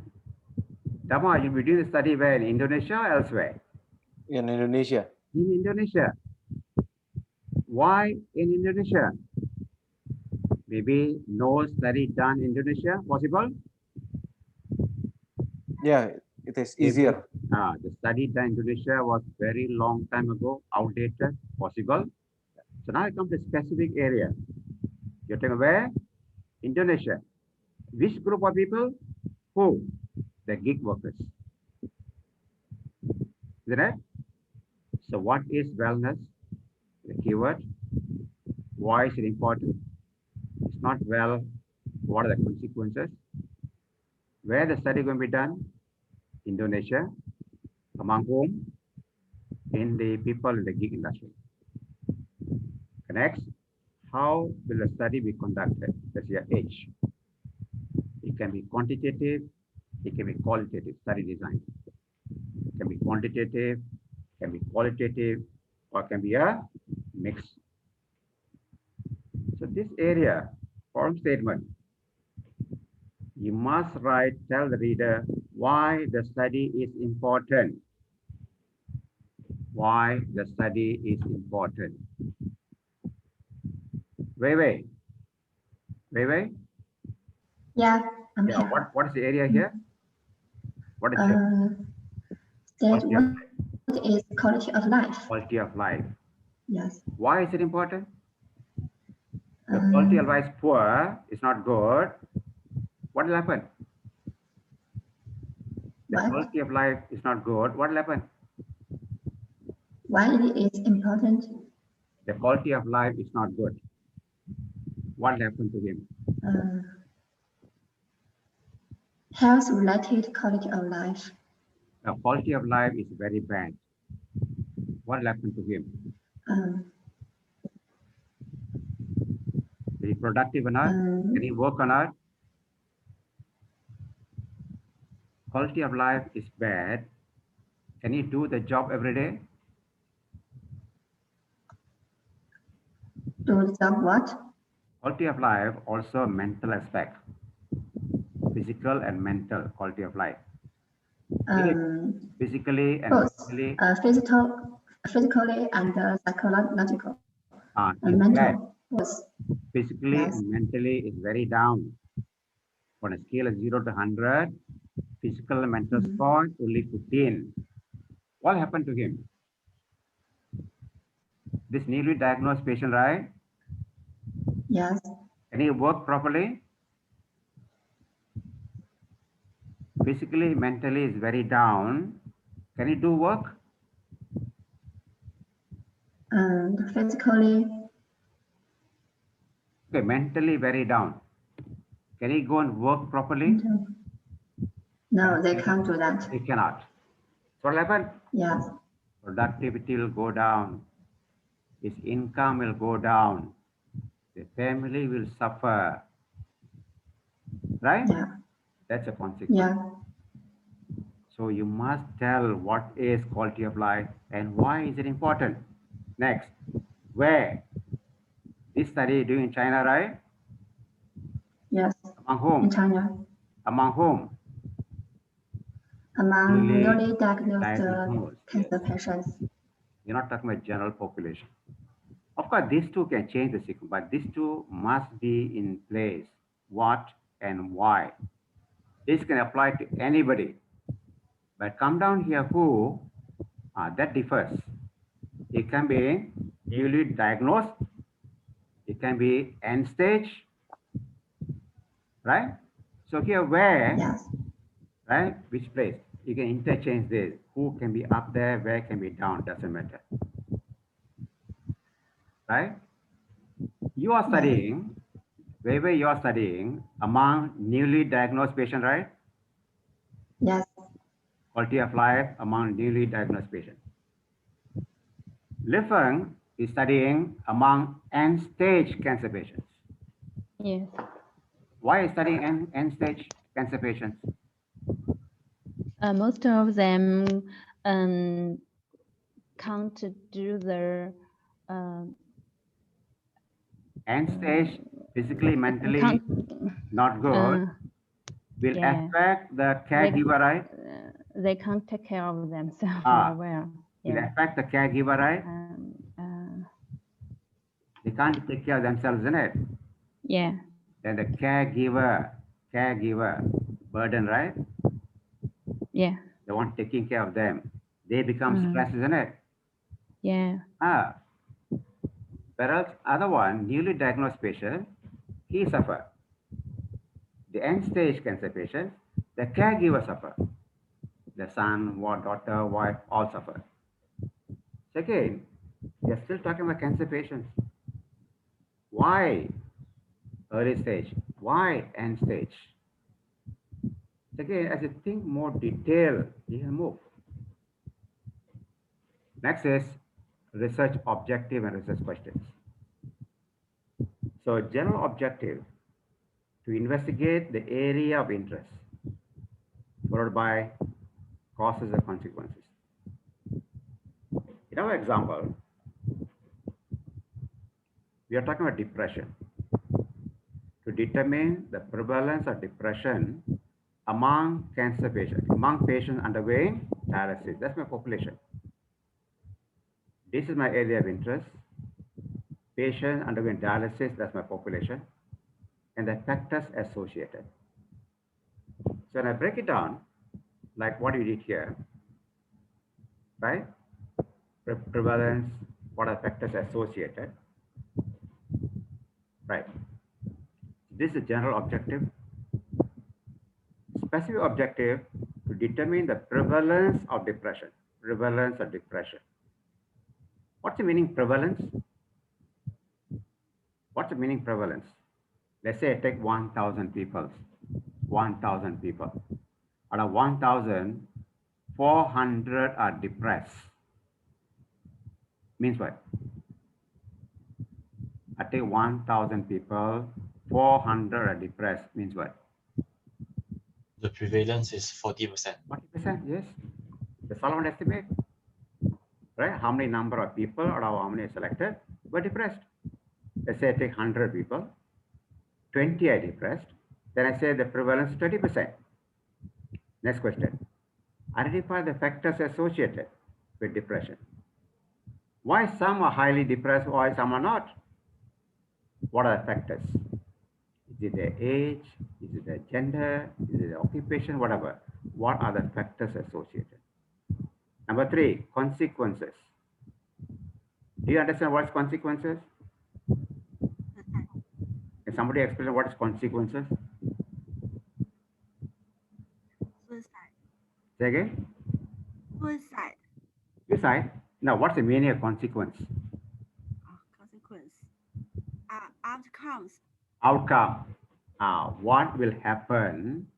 Dhamma, you'll be doing the study where? In Indonesia or elsewhere? In Indonesia. In Indonesia. Why in Indonesia? Maybe no study done in Indonesia possible? Yeah, it is easier. The study done in Indonesia was very long time ago, outdated, possible. So now it comes to specific area. You're talking where? Indonesia. Which group of people? Who? The gig workers. Isn't it? So what is wellness? The keyword. Why is it important? It's not well. What are the consequences? Where the study going to be done? Indonesia. Among whom? In the people in the gig industry. Next, how will the study be conducted? That's your H. It can be quantitative, it can be qualitative study design. It can be quantitative, can be qualitative, or can be a mix. So this area, form statement, you must tell the reader why the study is important. Why the study is important. Wait. Yeah, I'm Yeah, here. what is the area here? What is it? That what is quality of life? Quality of life. Yes. Why is it important? The quality of life is poor, it's not good. What will happen? The quality of life is not good. What will happen? Why it is important? The quality of life is not good. What will happen to him? Health-related quality of life. The quality of life is very bad. What will happen to him? Is he productive or not? Can he work or not? Quality of life is bad. Can he do the job every day? Do the job what? Quality of life also a mental aspect. Physical and mental quality of life. Physically and mentally. Physically and psychological. Is bad. Yes. Physically and mentally is very down. On a scale of 0 to 100, physical and mental score only 15. What happened to him? This newly diagnosed patient, right? Yes. Can he work properly? Physically, mentally is very down. Can he do work? Physically. Okay, mentally very down. Can he go and work properly? No, they can't do that. He cannot. So what will happen? Yes. Productivity will go down. His income will go down. The family will suffer. Right? Yeah. That's a consequence. Yeah. So you must tell what is quality of life and why is it important. Next, where? This study doing in China, right? Yes. Among whom? In China. Among whom? Among newly diagnosed cancer yes. patients. You're not talking about general population. Of course, these two can change the sequence, but these two must be in place. What and why? This can apply to anybody. But come down here, who? That differs. It can be newly diagnosed. It can be end stage. Right? So here, where? Yes. Right? Which place? You can interchange this. Who can be up there, where can be down, doesn't matter. Right? You are studying, wherever you are studying, among newly diagnosed patients, right? Yes. Quality of life among newly diagnosed patients. Lifeng is studying among end-stage cancer patients. Yes. Why is studying end-stage cancer patients? Most of them can't do the End stage, physically, mentally not good, will affect the caregiver, right? They can't take care of themselves well. Will affect the caregiver, right? They can't take care of themselves, isn't it? Yeah. Then the caregiver burden, right? Yeah. The one taking care of them, they become stressed, isn't it? Yeah. Whereas other one, newly diagnosed patient, he suffer. The end stage cancer patient, The caregiver suffer. The son, daughter, wife, all suffer. Second, we are still talking about cancer patients. Why early stage? Why end stage? Again, as you think more detail, you can move. Next is research objective and research questions. So general objective, to investigate the area of interest, followed by causes and consequences. In our example, we are talking about depression. To determine the prevalence of depression among cancer patients, among patients undergoing dialysis. That's my population. This is my area of interest. Patients undergoing dialysis, that's my population. And the factors associated. So when I break it down, like what you did here, right? Prevalence, what are factors associated, right? This is general objective. Specific objective, to determine the prevalence of depression. Prevalence of depression. What's the meaning prevalence? What's the meaning prevalence? Let's say I take 1,000 people. 1,000 people. Out of 1,000, 400 are depressed. Means what? I take 1,000 people, 400 are depressed. Means what? The prevalence is 40%. 40%, yes. The Solomon estimate. Right? How many number of people or how many are selected were depressed? Let's say I take 100 people, 20 are depressed. Then I say the prevalence is 20%. Next question. Identify the factors associated with depression. Why some are highly depressed, why some are not? What are the factors? Is it their age? Is it their gender? Is it their occupation? Whatever. What are the factors associated? Number 3, consequences. Do you understand what's consequences? Can somebody explain what is consequences? Suicide. Say again? Suicide. Suicide. Now, what's the meaning of consequence? Consequence. Outcomes. Outcome. What will happen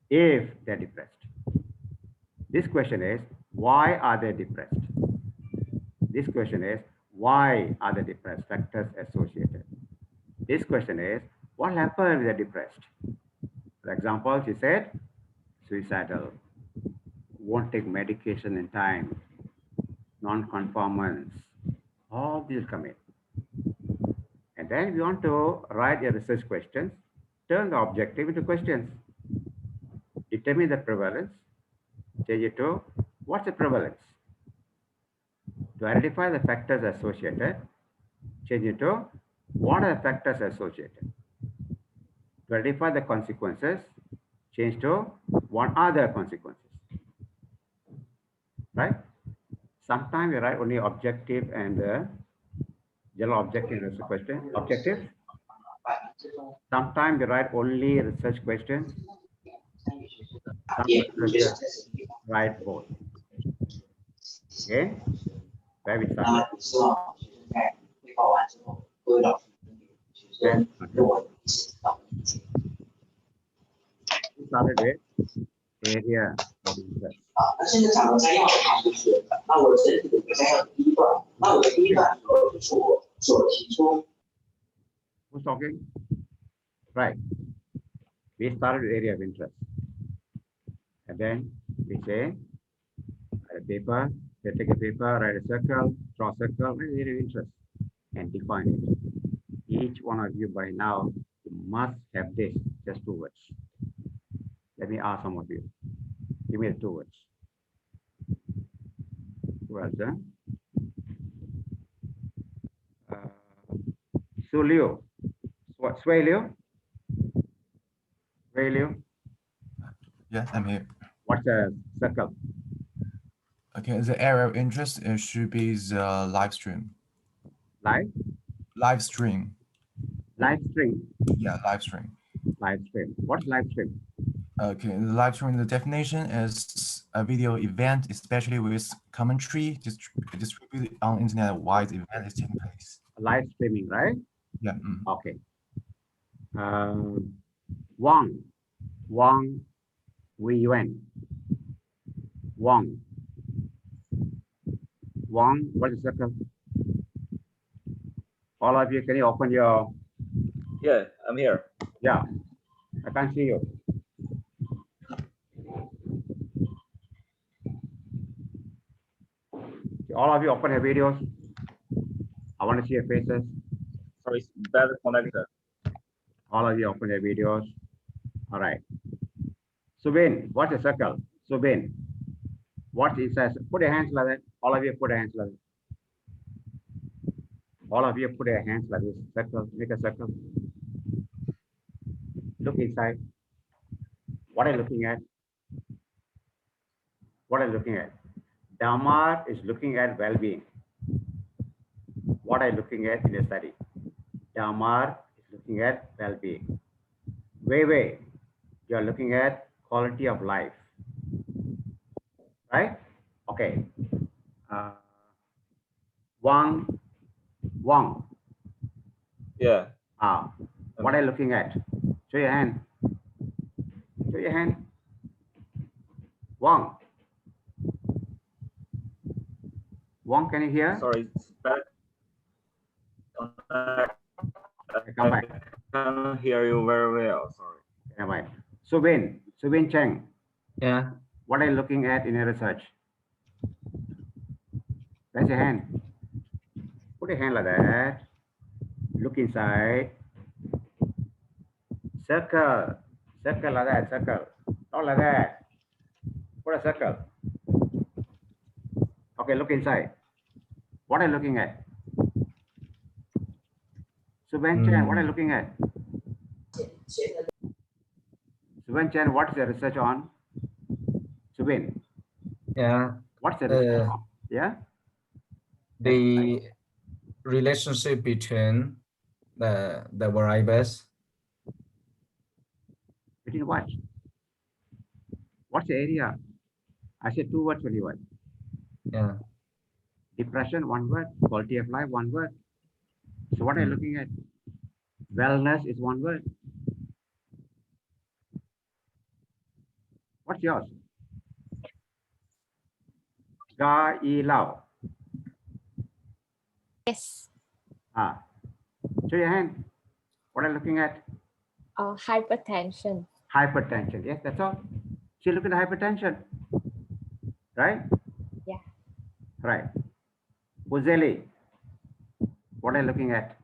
if they're depressed? This question is, why are they depressed? This question is, why are they depressed? Factors associated. This question is, what happens if they're depressed? For example, she said, suicidal, won't take medication in time, non-conformance, all these come in. And then we want to write a research questions, turn the objective into questions. Determine the prevalence, change it to, what's the prevalence? To identify the factors associated, change it to, what are the factors associated? To identify the consequences, change to, what are the consequences? Right? Sometimes we write only objective and general objective research question. Objective. Sometimes we write only research questions. Some researchers write both. Okay? Where we start? Then we started with area of interest. 那现在讲的摘要它是学的，那我整体的一个摘要第一段，那我的第一段就是我所提出。Who's talking? Right. We started with area of interest. And then we say, write a paper, they take a paper, write a circle, draw a circle, write area of interest, and define it. Each one of you by now, you must have this, just 2 words. Let me ask some of you. Give me the 2 words. Who else? Sulio. Swelio? Swelio? Yes, I'm here. What's a circle? Okay, the area of interest should be the live stream. Live? Live stream. Live stream. Yeah, live stream. Live stream. What's live stream? Okay, live streaming, the definition is a video event, especially with commentary distributed on internet while the event is taking place. Live streaming, right? Yeah. Okay. Wang, Wuyuan. Wang, what is the circle? All of you, can you open your? Yeah, I'm here. Yeah, I can't see you. All of you open your videos. I want to see your faces. Sorry, it's better connected. All of you open your videos. All right. Subin, what's a circle? Subin, what it says? Put your hands like that. All of you put your hands like that. All of you put your hands like this. Circle, make a circle. Look inside. What are you looking at? What are you looking at? Damar is looking at well-being. What are you looking at in your study? Damar is looking at well-being. Wei, you are looking at quality of life. Right? Okay. Wang. Yeah. What are you looking at? Show your hand. Show your hand. Wang, can you hear? Sorry, it's bad. Come back. I can't hear you very well. Sorry. Come back. Subin Cheng. Yeah. What are you looking at in your research? Raise your hand. Put your hand like that. Look inside. Circle like that, circle. Not like that. Put a circle. Okay, look inside. What are you looking at? Subin Chen, what are you looking at? Subin Chen, what's your research on? Subin. Yeah. What's the research on? Yeah? The relationship between the variables. Between what? What's the area? I said 2 words, only one. Yeah. Depression, 1 word. Quality of life, 1 word. So what are you looking at? Wellness is 1 word. What's yours? Ga Yi Lao. Yes. Show your hand. What are you looking at? Hypertension. Hypertension. Yes, that's all. So look at the hypertension. Right? Yeah. Right. Uzeli, what are you looking at?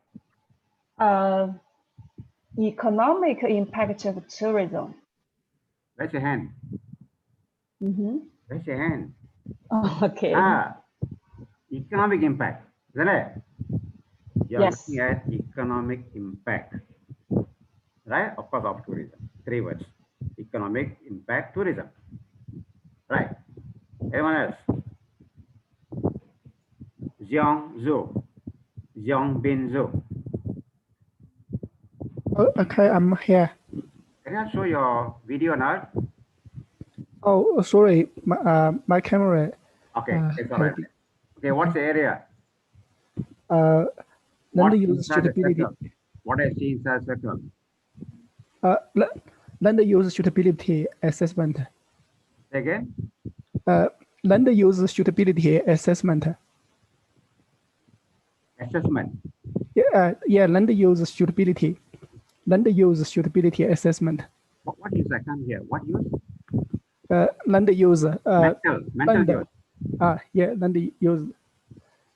Economic impact of tourism. Raise your hand. Raise your hand. Okay. Economic impact. Isn't it? You're Yes. looking at economic impact. Right? Of course, of tourism. 3 words. Economic impact, tourism. Right. Anyone else? Xiong Bin Zhu. Okay, I'm here. Can you show your video now? Oh, sorry, my camera. Okay, it's all right. Okay, what's the area? Then the user suitability. What I see inside circle? Then the user suitability assessment. Say again? Then the user suitability assessment. Assessment. Yeah, then the user suitability. Then the user suitability assessment. What use? I can't hear. What use? Then the user. Mental use. Yeah, then the user.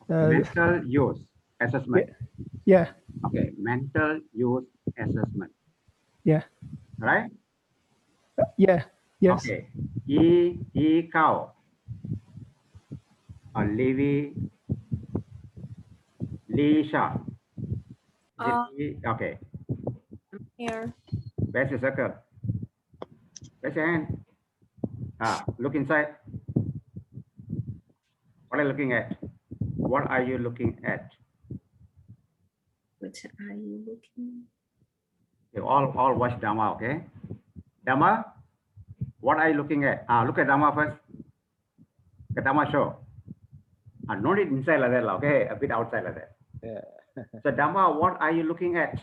Mental use assessment. Yeah. Okay, mental use assessment. Yeah. Right? Yeah. Yes. Okay. Cow. Livy. Lisha. Okay. Here. Where's your circle? Raise your hand. Look inside. What are you looking at? What are you looking at? What are you looking? You all watch Dhamma, okay? Dhamma, What are you looking at? Look at Dhamma first. Look at Dhamma show. No need inside like that, okay? A bit outside like that. Yeah. So Dhamma, what are you looking at?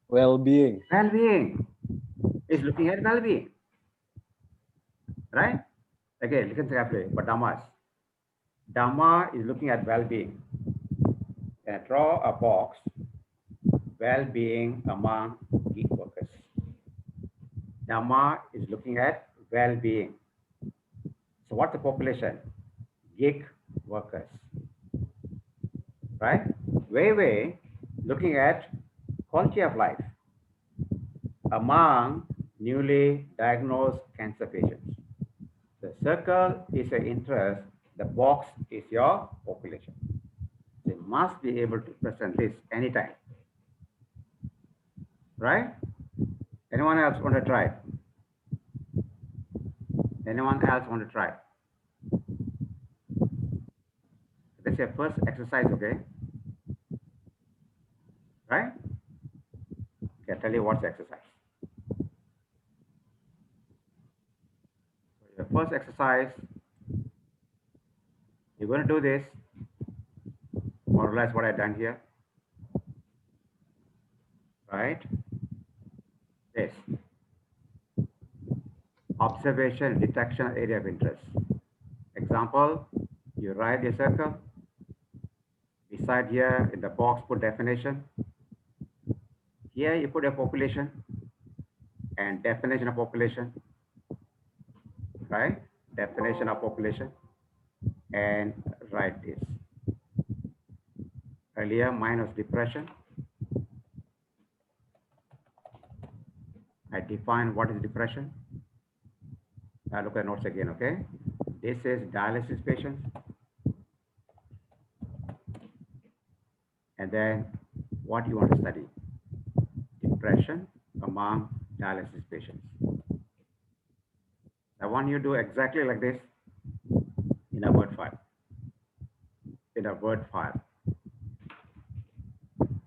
Well-being. Well-being. It's looking at well-being. Right? Okay, listen carefully. But Dhamma is looking at well-being. And draw a box. Well-being among gig workers. Dhamma is looking at well-being. So what's the population? Gig workers. Right? Way looking at quality of life among newly diagnosed cancer patients. The circle is your interest, the box is your population. They must be able to present this anytime. Right? Anyone else want to try? Anyone else want to try? This is your first exercise, okay? Right? Okay, I'll tell you what's the exercise. So your first exercise, you're going to do this, more or less what I've done here. Right? This. Observation, detection, area of interest. Example, you write a circle. Beside here in the box, put definition. Here you put a population and definition of population. Right? Definition of population. And write this. Earlier, mine was depression. I define what is depression. Now look at notes again, okay? This is dialysis patients. And then what you want to study? Depression among dialysis patients. I want you to do exactly like this in a Word file. In a Word file.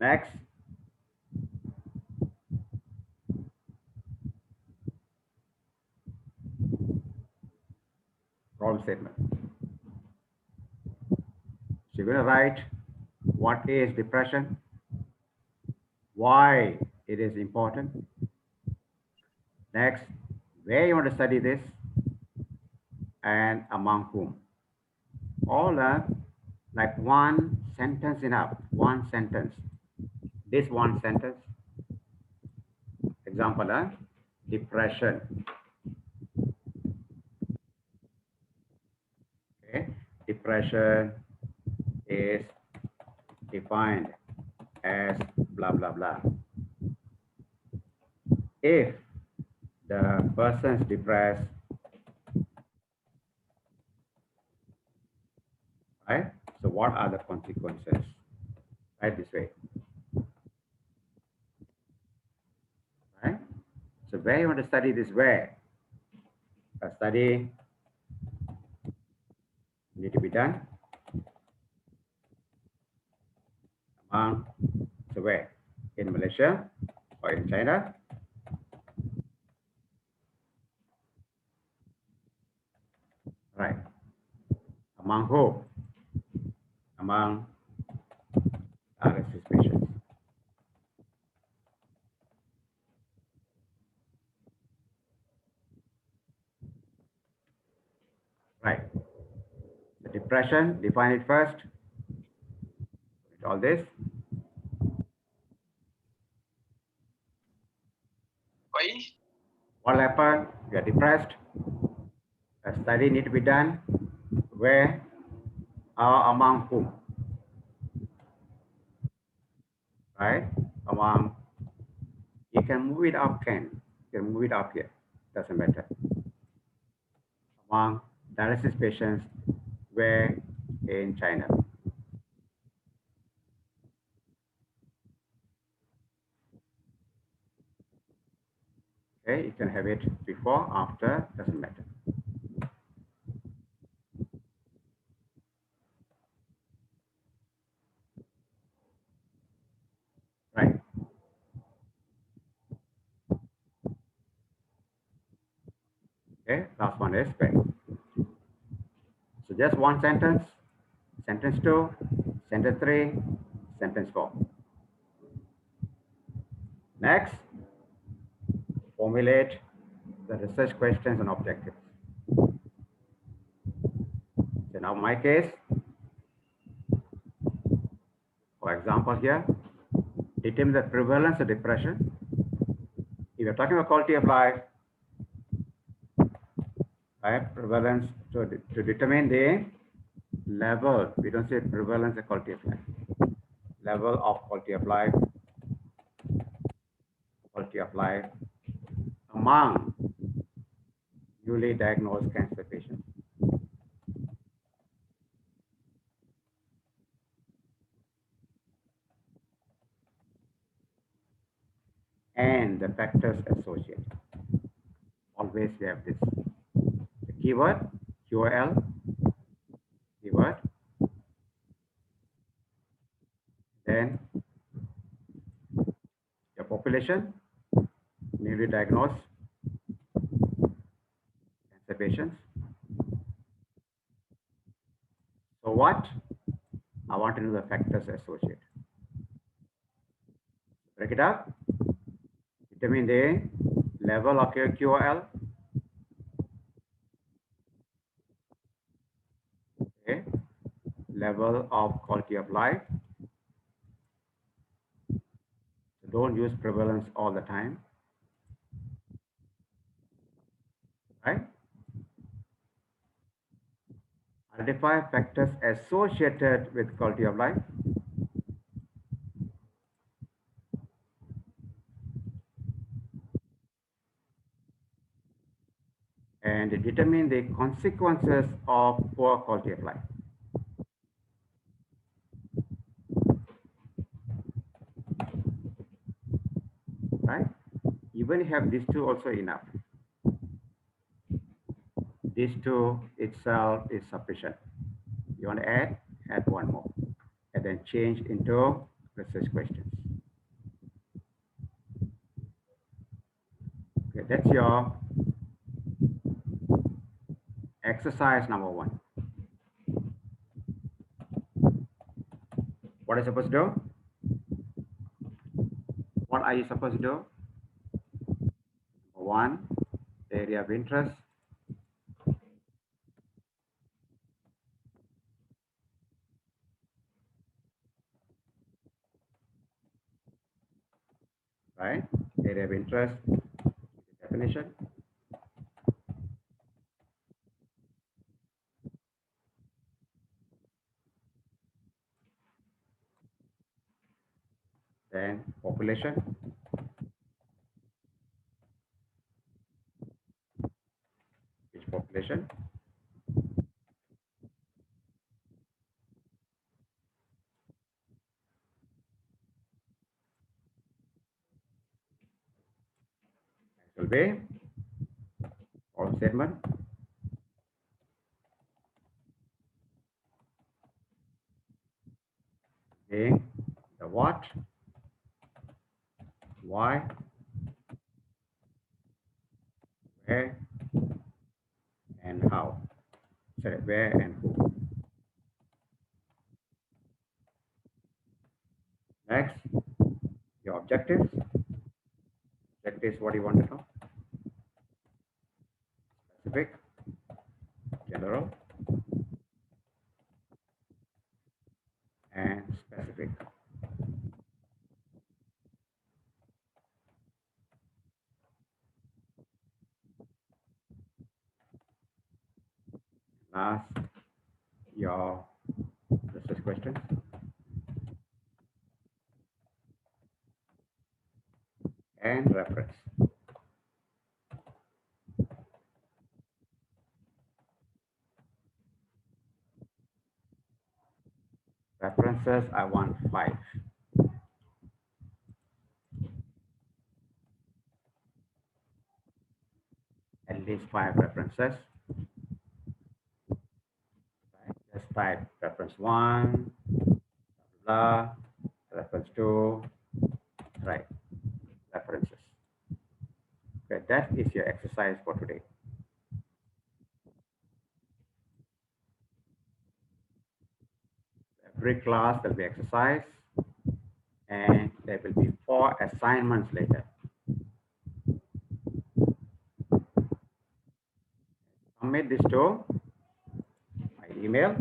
Next. Problem statement. So you're going to write what is depression, why it is important. Next, where you want to study this, and among whom. All like one sentence enough, one sentence. This one sentence. Example, depression. Okay, depression is defined as blah blah blah. If the person is depressed, right? So what are the consequences? Right, this way. Right? So where you want to study this? Where? A study need to be done among, so where? In Malaysia or in China? Right. Among who? Among dialysis patients. Right. The depression, define it first. All this. What happened? You are depressed. A study need to be done. Where? Among whom? Right? Among, you can move it up, you can move it up here. Doesn't matter. Among dialysis patients, where? In China. Okay, you can have it before, after, doesn't matter. Right. Okay, one is pay. So just one sentence, sentence 2, sentence 3, sentence 4. Next, formulate the research questions and objectives. So now my case, for example here, determine the prevalence of depression. If you're talking about quality of life, right, prevalence to determine the level, we don't say prevalence of quality of life, level of quality of life among newly diagnosed cancer patients. And the factors associated. Always we have this. The keyword, QOL, keyword. Then your population, newly diagnosed cancer patients. So what? I want to know the factors associated. Break it up. Determine the level of your QOL. Okay. Level of quality of life. So don't use prevalence all the time. Right? Identify factors associated with quality of life. And determine the consequences of poor quality of life. Right? Even have these two also enough. These two itself is sufficient. You want to add one more, and then change into research questions. Okay, that's your exercise number 1. What are you supposed to do? What are you supposed to do? 1, area of interest. Right? Area of interest, definition. Then population. Which population? Will be all statement. Being the what, why, where, and how. Sorry, where and who. Next, your objectives. Objectives, what do you want to know? Specific, general, and specific. Last, your research questions. And reference. References, I want 5. At least 5 references. Right. Just type reference 1, blah, reference 2, right, references. Okay, that is your exercise for today. Every class will be exercise, and there will be 4 assignments later. Submit this to my email.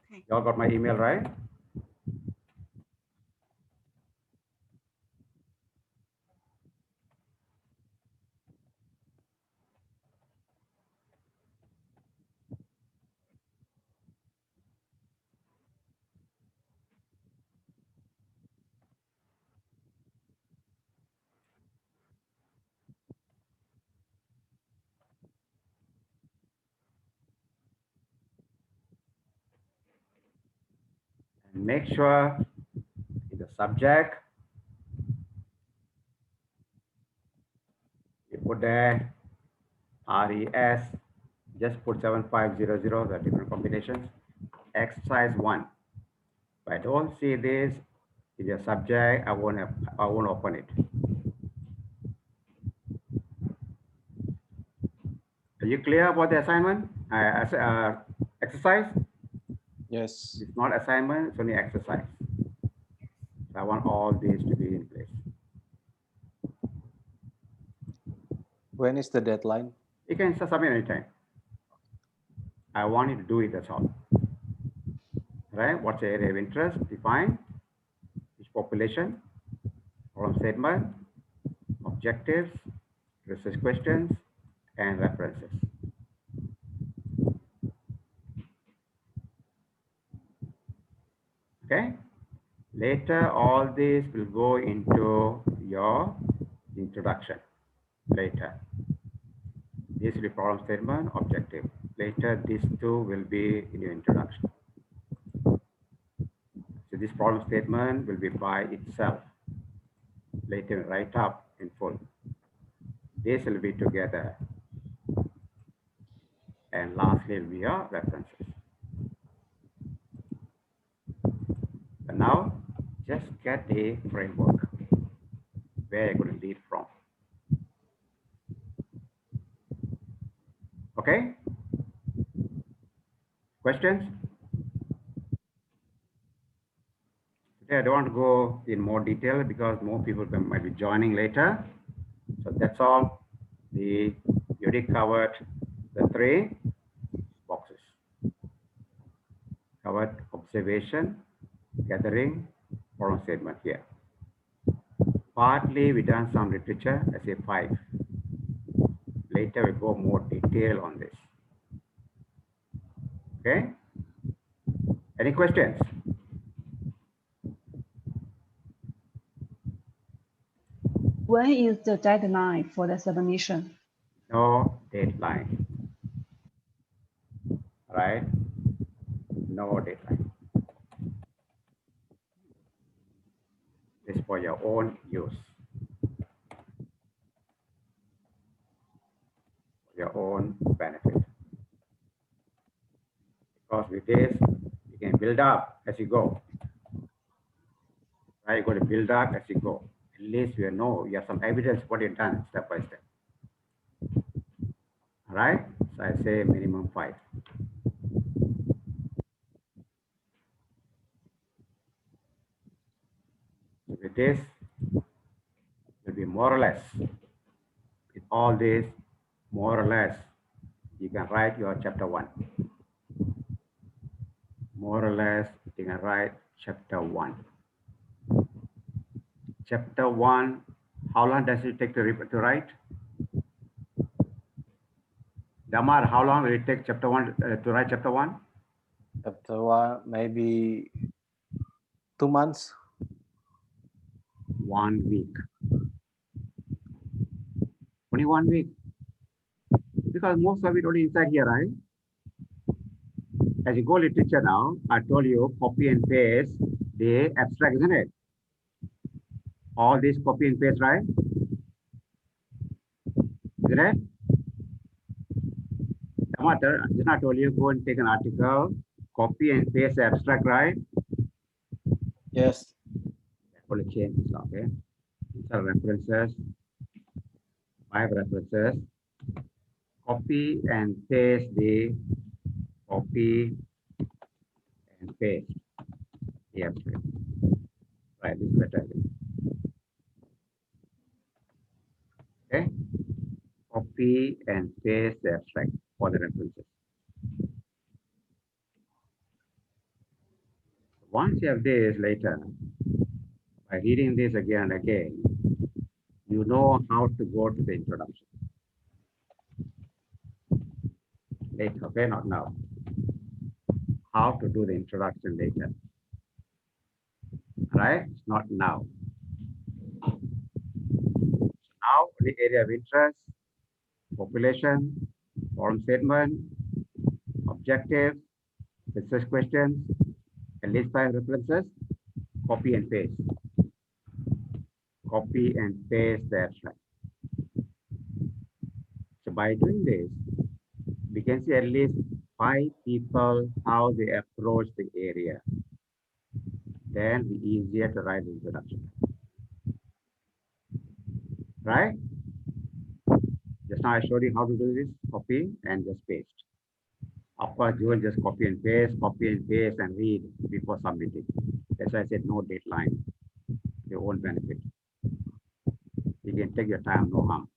Okay. You all got my email, right? And make sure in the subject, you put there RES, just put 7500, the different combinations. Exercise 1. If I don't see this in your subject, I won't open it. Are you clear about the assignment? Exercise? Yes. It's not assignment, it's only exercise. So I want all these to be in place. When is the deadline? You can submit anytime. I want you to do it, that's all. Right? What's the area of interest? Define each population, problem statement, objectives, research questions, and references. Okay? Later, all these will go into your introduction. Later. This will be problem statement, objective. Later, these two will be in your introduction. So this problem statement will be by itself. Later, write up in full. This will be together. And lastly will be your references. But now, just get a framework where you're going to lead from. Okay? Questions? Today I don't want to go in more detail because more people might be joining later. So that's all. You already covered the 3 boxes. Covered observation, gathering, problem statement here. Partly we done some literature, I say 5. Later we go more detail on this. Okay? Any questions? When is the deadline for the submission? No deadline. Right? No deadline. It's for your own use. Your own benefit. Because with this, you can build up as you go. Right? You're going to build up as you go. At least you know you have some evidence what you've done step by step. All right? So I say minimum 5. So with this, will be more or less. With all this, more or less, you can write your chapter 1. More or less, you can write chapter 1. Chapter 1, how long does it take to write? Damar, how long will it take chapter 1 to write chapter 1? Chapter 1, maybe 2 months. 1 week. Only 1 week. Because most of it only inside here, right? As you go literature now, I told you copy and paste the abstract, isn't it? All this copy and paste, right? Isn't it? Tamatar, just I told you go and take an article, copy and paste the abstract, right? Yes. Only change this, okay? These are references, 5 references. Copy and paste the copy and paste. Yes, right, this is better. Okay, copy and paste the abstract for the references. Once you have this later, by reading this again and again, you know how to go to the introduction. Later, okay, not now. How to do the introduction later. Right? It's not now. Now, the area of interest, population, problem statement, objectives, research questions, and list 5 references, copy and paste. Copy and paste the abstract. So by doing this, we can see at least 5 people how they approach the area. Then be easier to write the introduction. Right? Just now I showed you how to do this, copy and just paste. Of course, you will just copy and paste, and read before submitting. That's why I said no deadline. They won't benefit. You can take your time, no harm.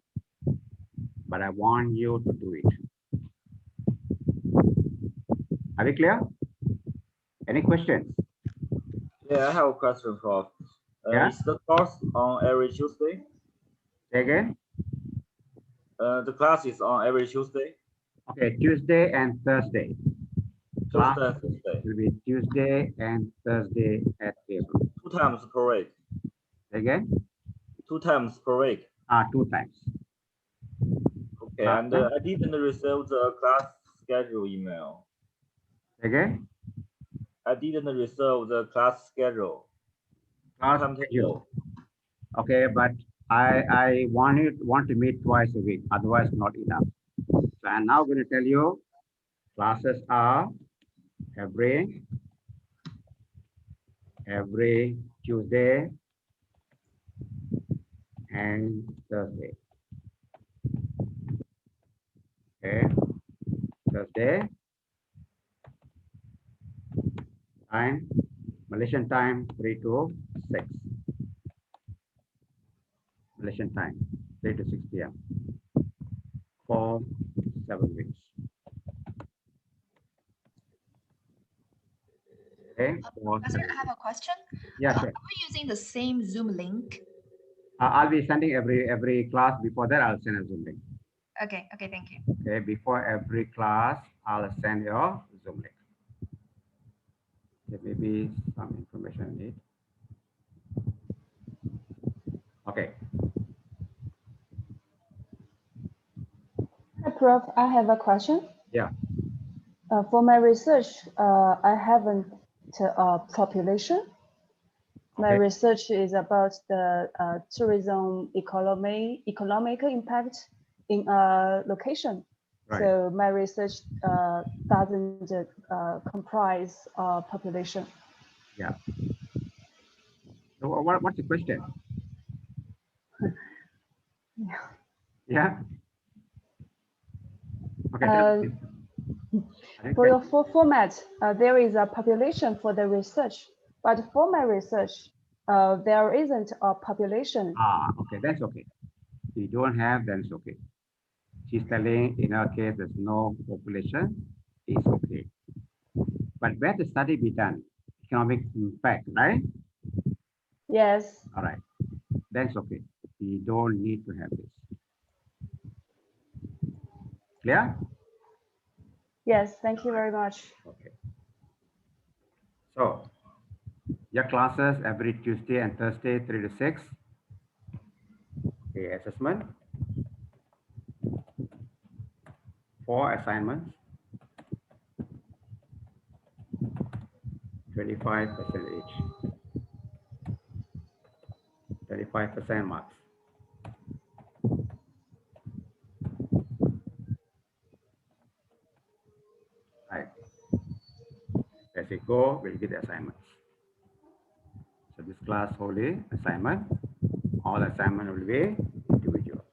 But I want you to do it. Are we clear? Any questions? Yeah, I have a question, Prof. Yeah? Is the course on every Tuesday? Say again? The class is on every Tuesday? Okay, Tuesday and Thursday. Class Tuesday and Thursday. will be Tuesday and Thursday at table. 2 times per week. Say again? 2 times per week. 2 times. Okay, and I didn't receive the class schedule email. Say again? I didn't receive the class schedule. Class schedule. Okay, but I want to meet twice a week, otherwise not enough. So I'm now going to tell you classes are every Tuesday and Thursday. Okay, Thursday time, Malaysian time 3 to 6. Malaysian time 3 to 6 p.m. for 7 weeks. Okay. Professor, I have a question. Yeah, sure. Are we using the same Zoom link? I'll be sending every class. Before that, I'll send a Zoom link. Okay, thank you. Okay, before every class, I'll send your Zoom link. Okay, maybe some information I need. Okay. Hi, Prof. I have a question. Yeah. For my research, I haven't population. My Okay. research is about the tourism economic impact in a location. Right. So my research doesn't comprise population. Yeah. So what's the question? Yeah. Okay. For your format, there is a population for the research, but for my research, there isn't a population. Okay, that's okay. If you don't have, then it's okay. She's telling in her case there's no population, it's okay. But where the study be done? Economic impact, right? Yes. All right. That's okay. We don't need to have this. Clear? Yes, thank you very much. Okay. So, your classes every Tuesday and Thursday, 3 to 6. Okay, assessment. 4 assignments. 25% each. 35% marks. Right. As we go, we'll get the assignments. So this class wholly assignment. All assignment will be individual.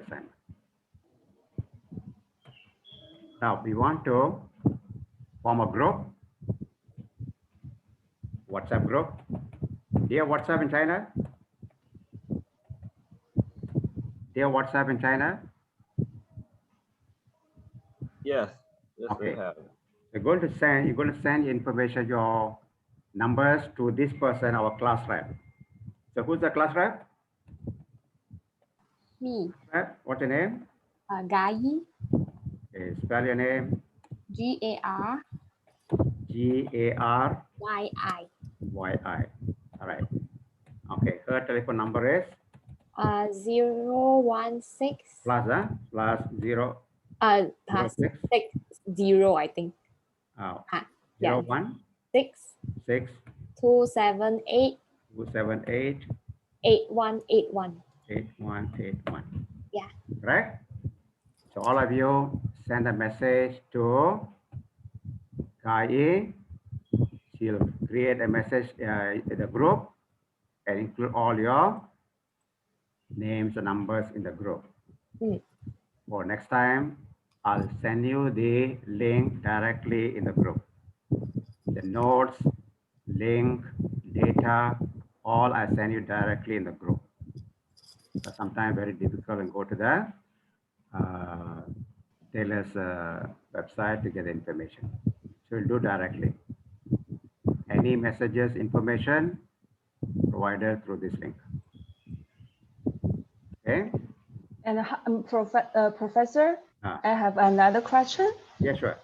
assignment. Now we want to form a group, WhatsApp group. Do you have WhatsApp in China? Do you have WhatsApp in China? Yes, yes, Okay. we have. You're going to send information, your numbers to this person, our class rep. So who's the class rep? Me. What's your name? Gai. Okay, spell your name. Gar. Gar. Yi. Yi. All right. Okay. Her telephone number is 016. plus 0. Plus 0, I think. Oh. Yeah. 01 6 6 278 278 8181. 8181. Yeah. Right? So all of you send a message to Kai. She'll create a message in the group and include all your names and numbers in the group. For next time, I'll send you the link directly in the group. The notes, link, data, all I send you directly in the group. But sometimes very difficult and go to the Taylor's website to get the information. So we'll do directly. Any messages, information provided through this link. Okay. And Professor, I have another question. Yeah, sure.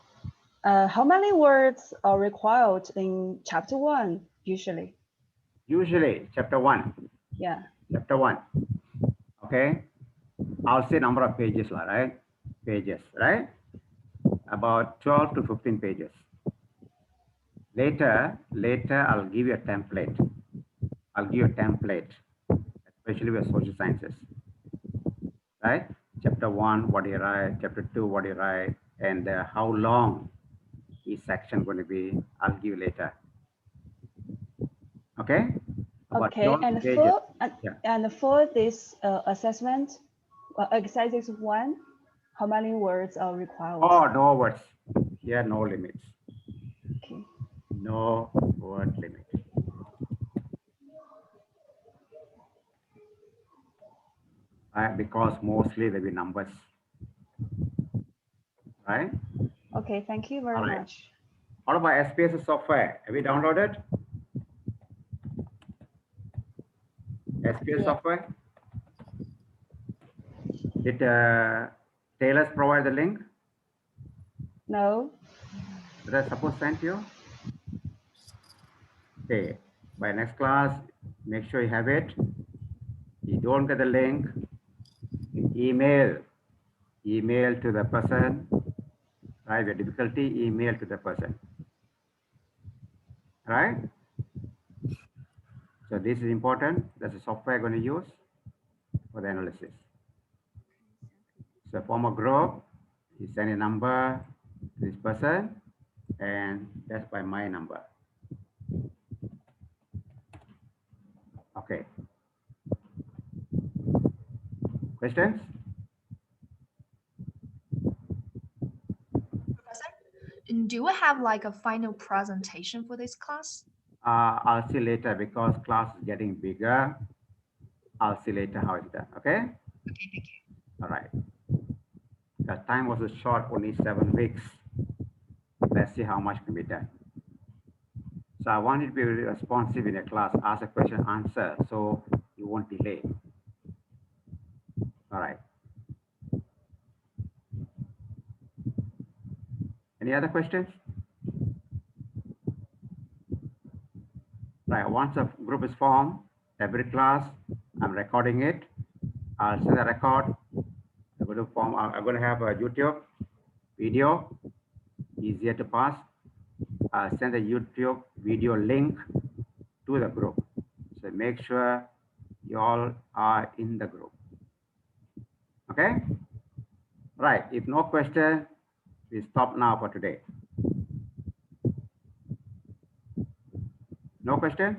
How many words are required in chapter 1 usually? Usually, chapter 1. Yeah. Chapter 1. Okay. I'll say number of pages, right? Pages, right? About 12 to 15 pages. Later, I'll give you a template. I'll give you a template, especially with social sciences. Right? Chapter 1, what do you write? Chapter 2, what do you write? And how long each section going to be? I'll give you later. Okay? About Okay, and for this assessment, exercise 1, how many words are required? Oh, no words. Here, no limits. Okay. No word limit. Because mostly there will be numbers. Right? Okay, thank you very much. What about SPS software? Have you downloaded? SPS software? Did Taylor's provide the link? No. Did I suppose send you? Okay. By next class, make sure you have it. If you don't get the link, email to the person. Right? If you have difficulty, email to the person. Right? So this is important. That's the software I'm going to use for the analysis. So form a group, you send a number to this person, and that's by my number. Okay. Questions? Professor, do we have like a final presentation for this class? I'll see later because class is getting bigger. I'll see later how it's done. Okay? Okay, thank you. All right. The time was short, only 7 weeks. Let's see how much can be done. So I want you to be really responsive in a class, ask a question, answer, so you won't delay. All right. Any other questions? Right, once a group is formed, every class, I'm recording it. I'll send the record. I'm going to have a YouTube video, easier to pass. I'll send the YouTube video link to the group. So make sure you all are in the group. Okay? Right, if no question, we stop now for today. No questions?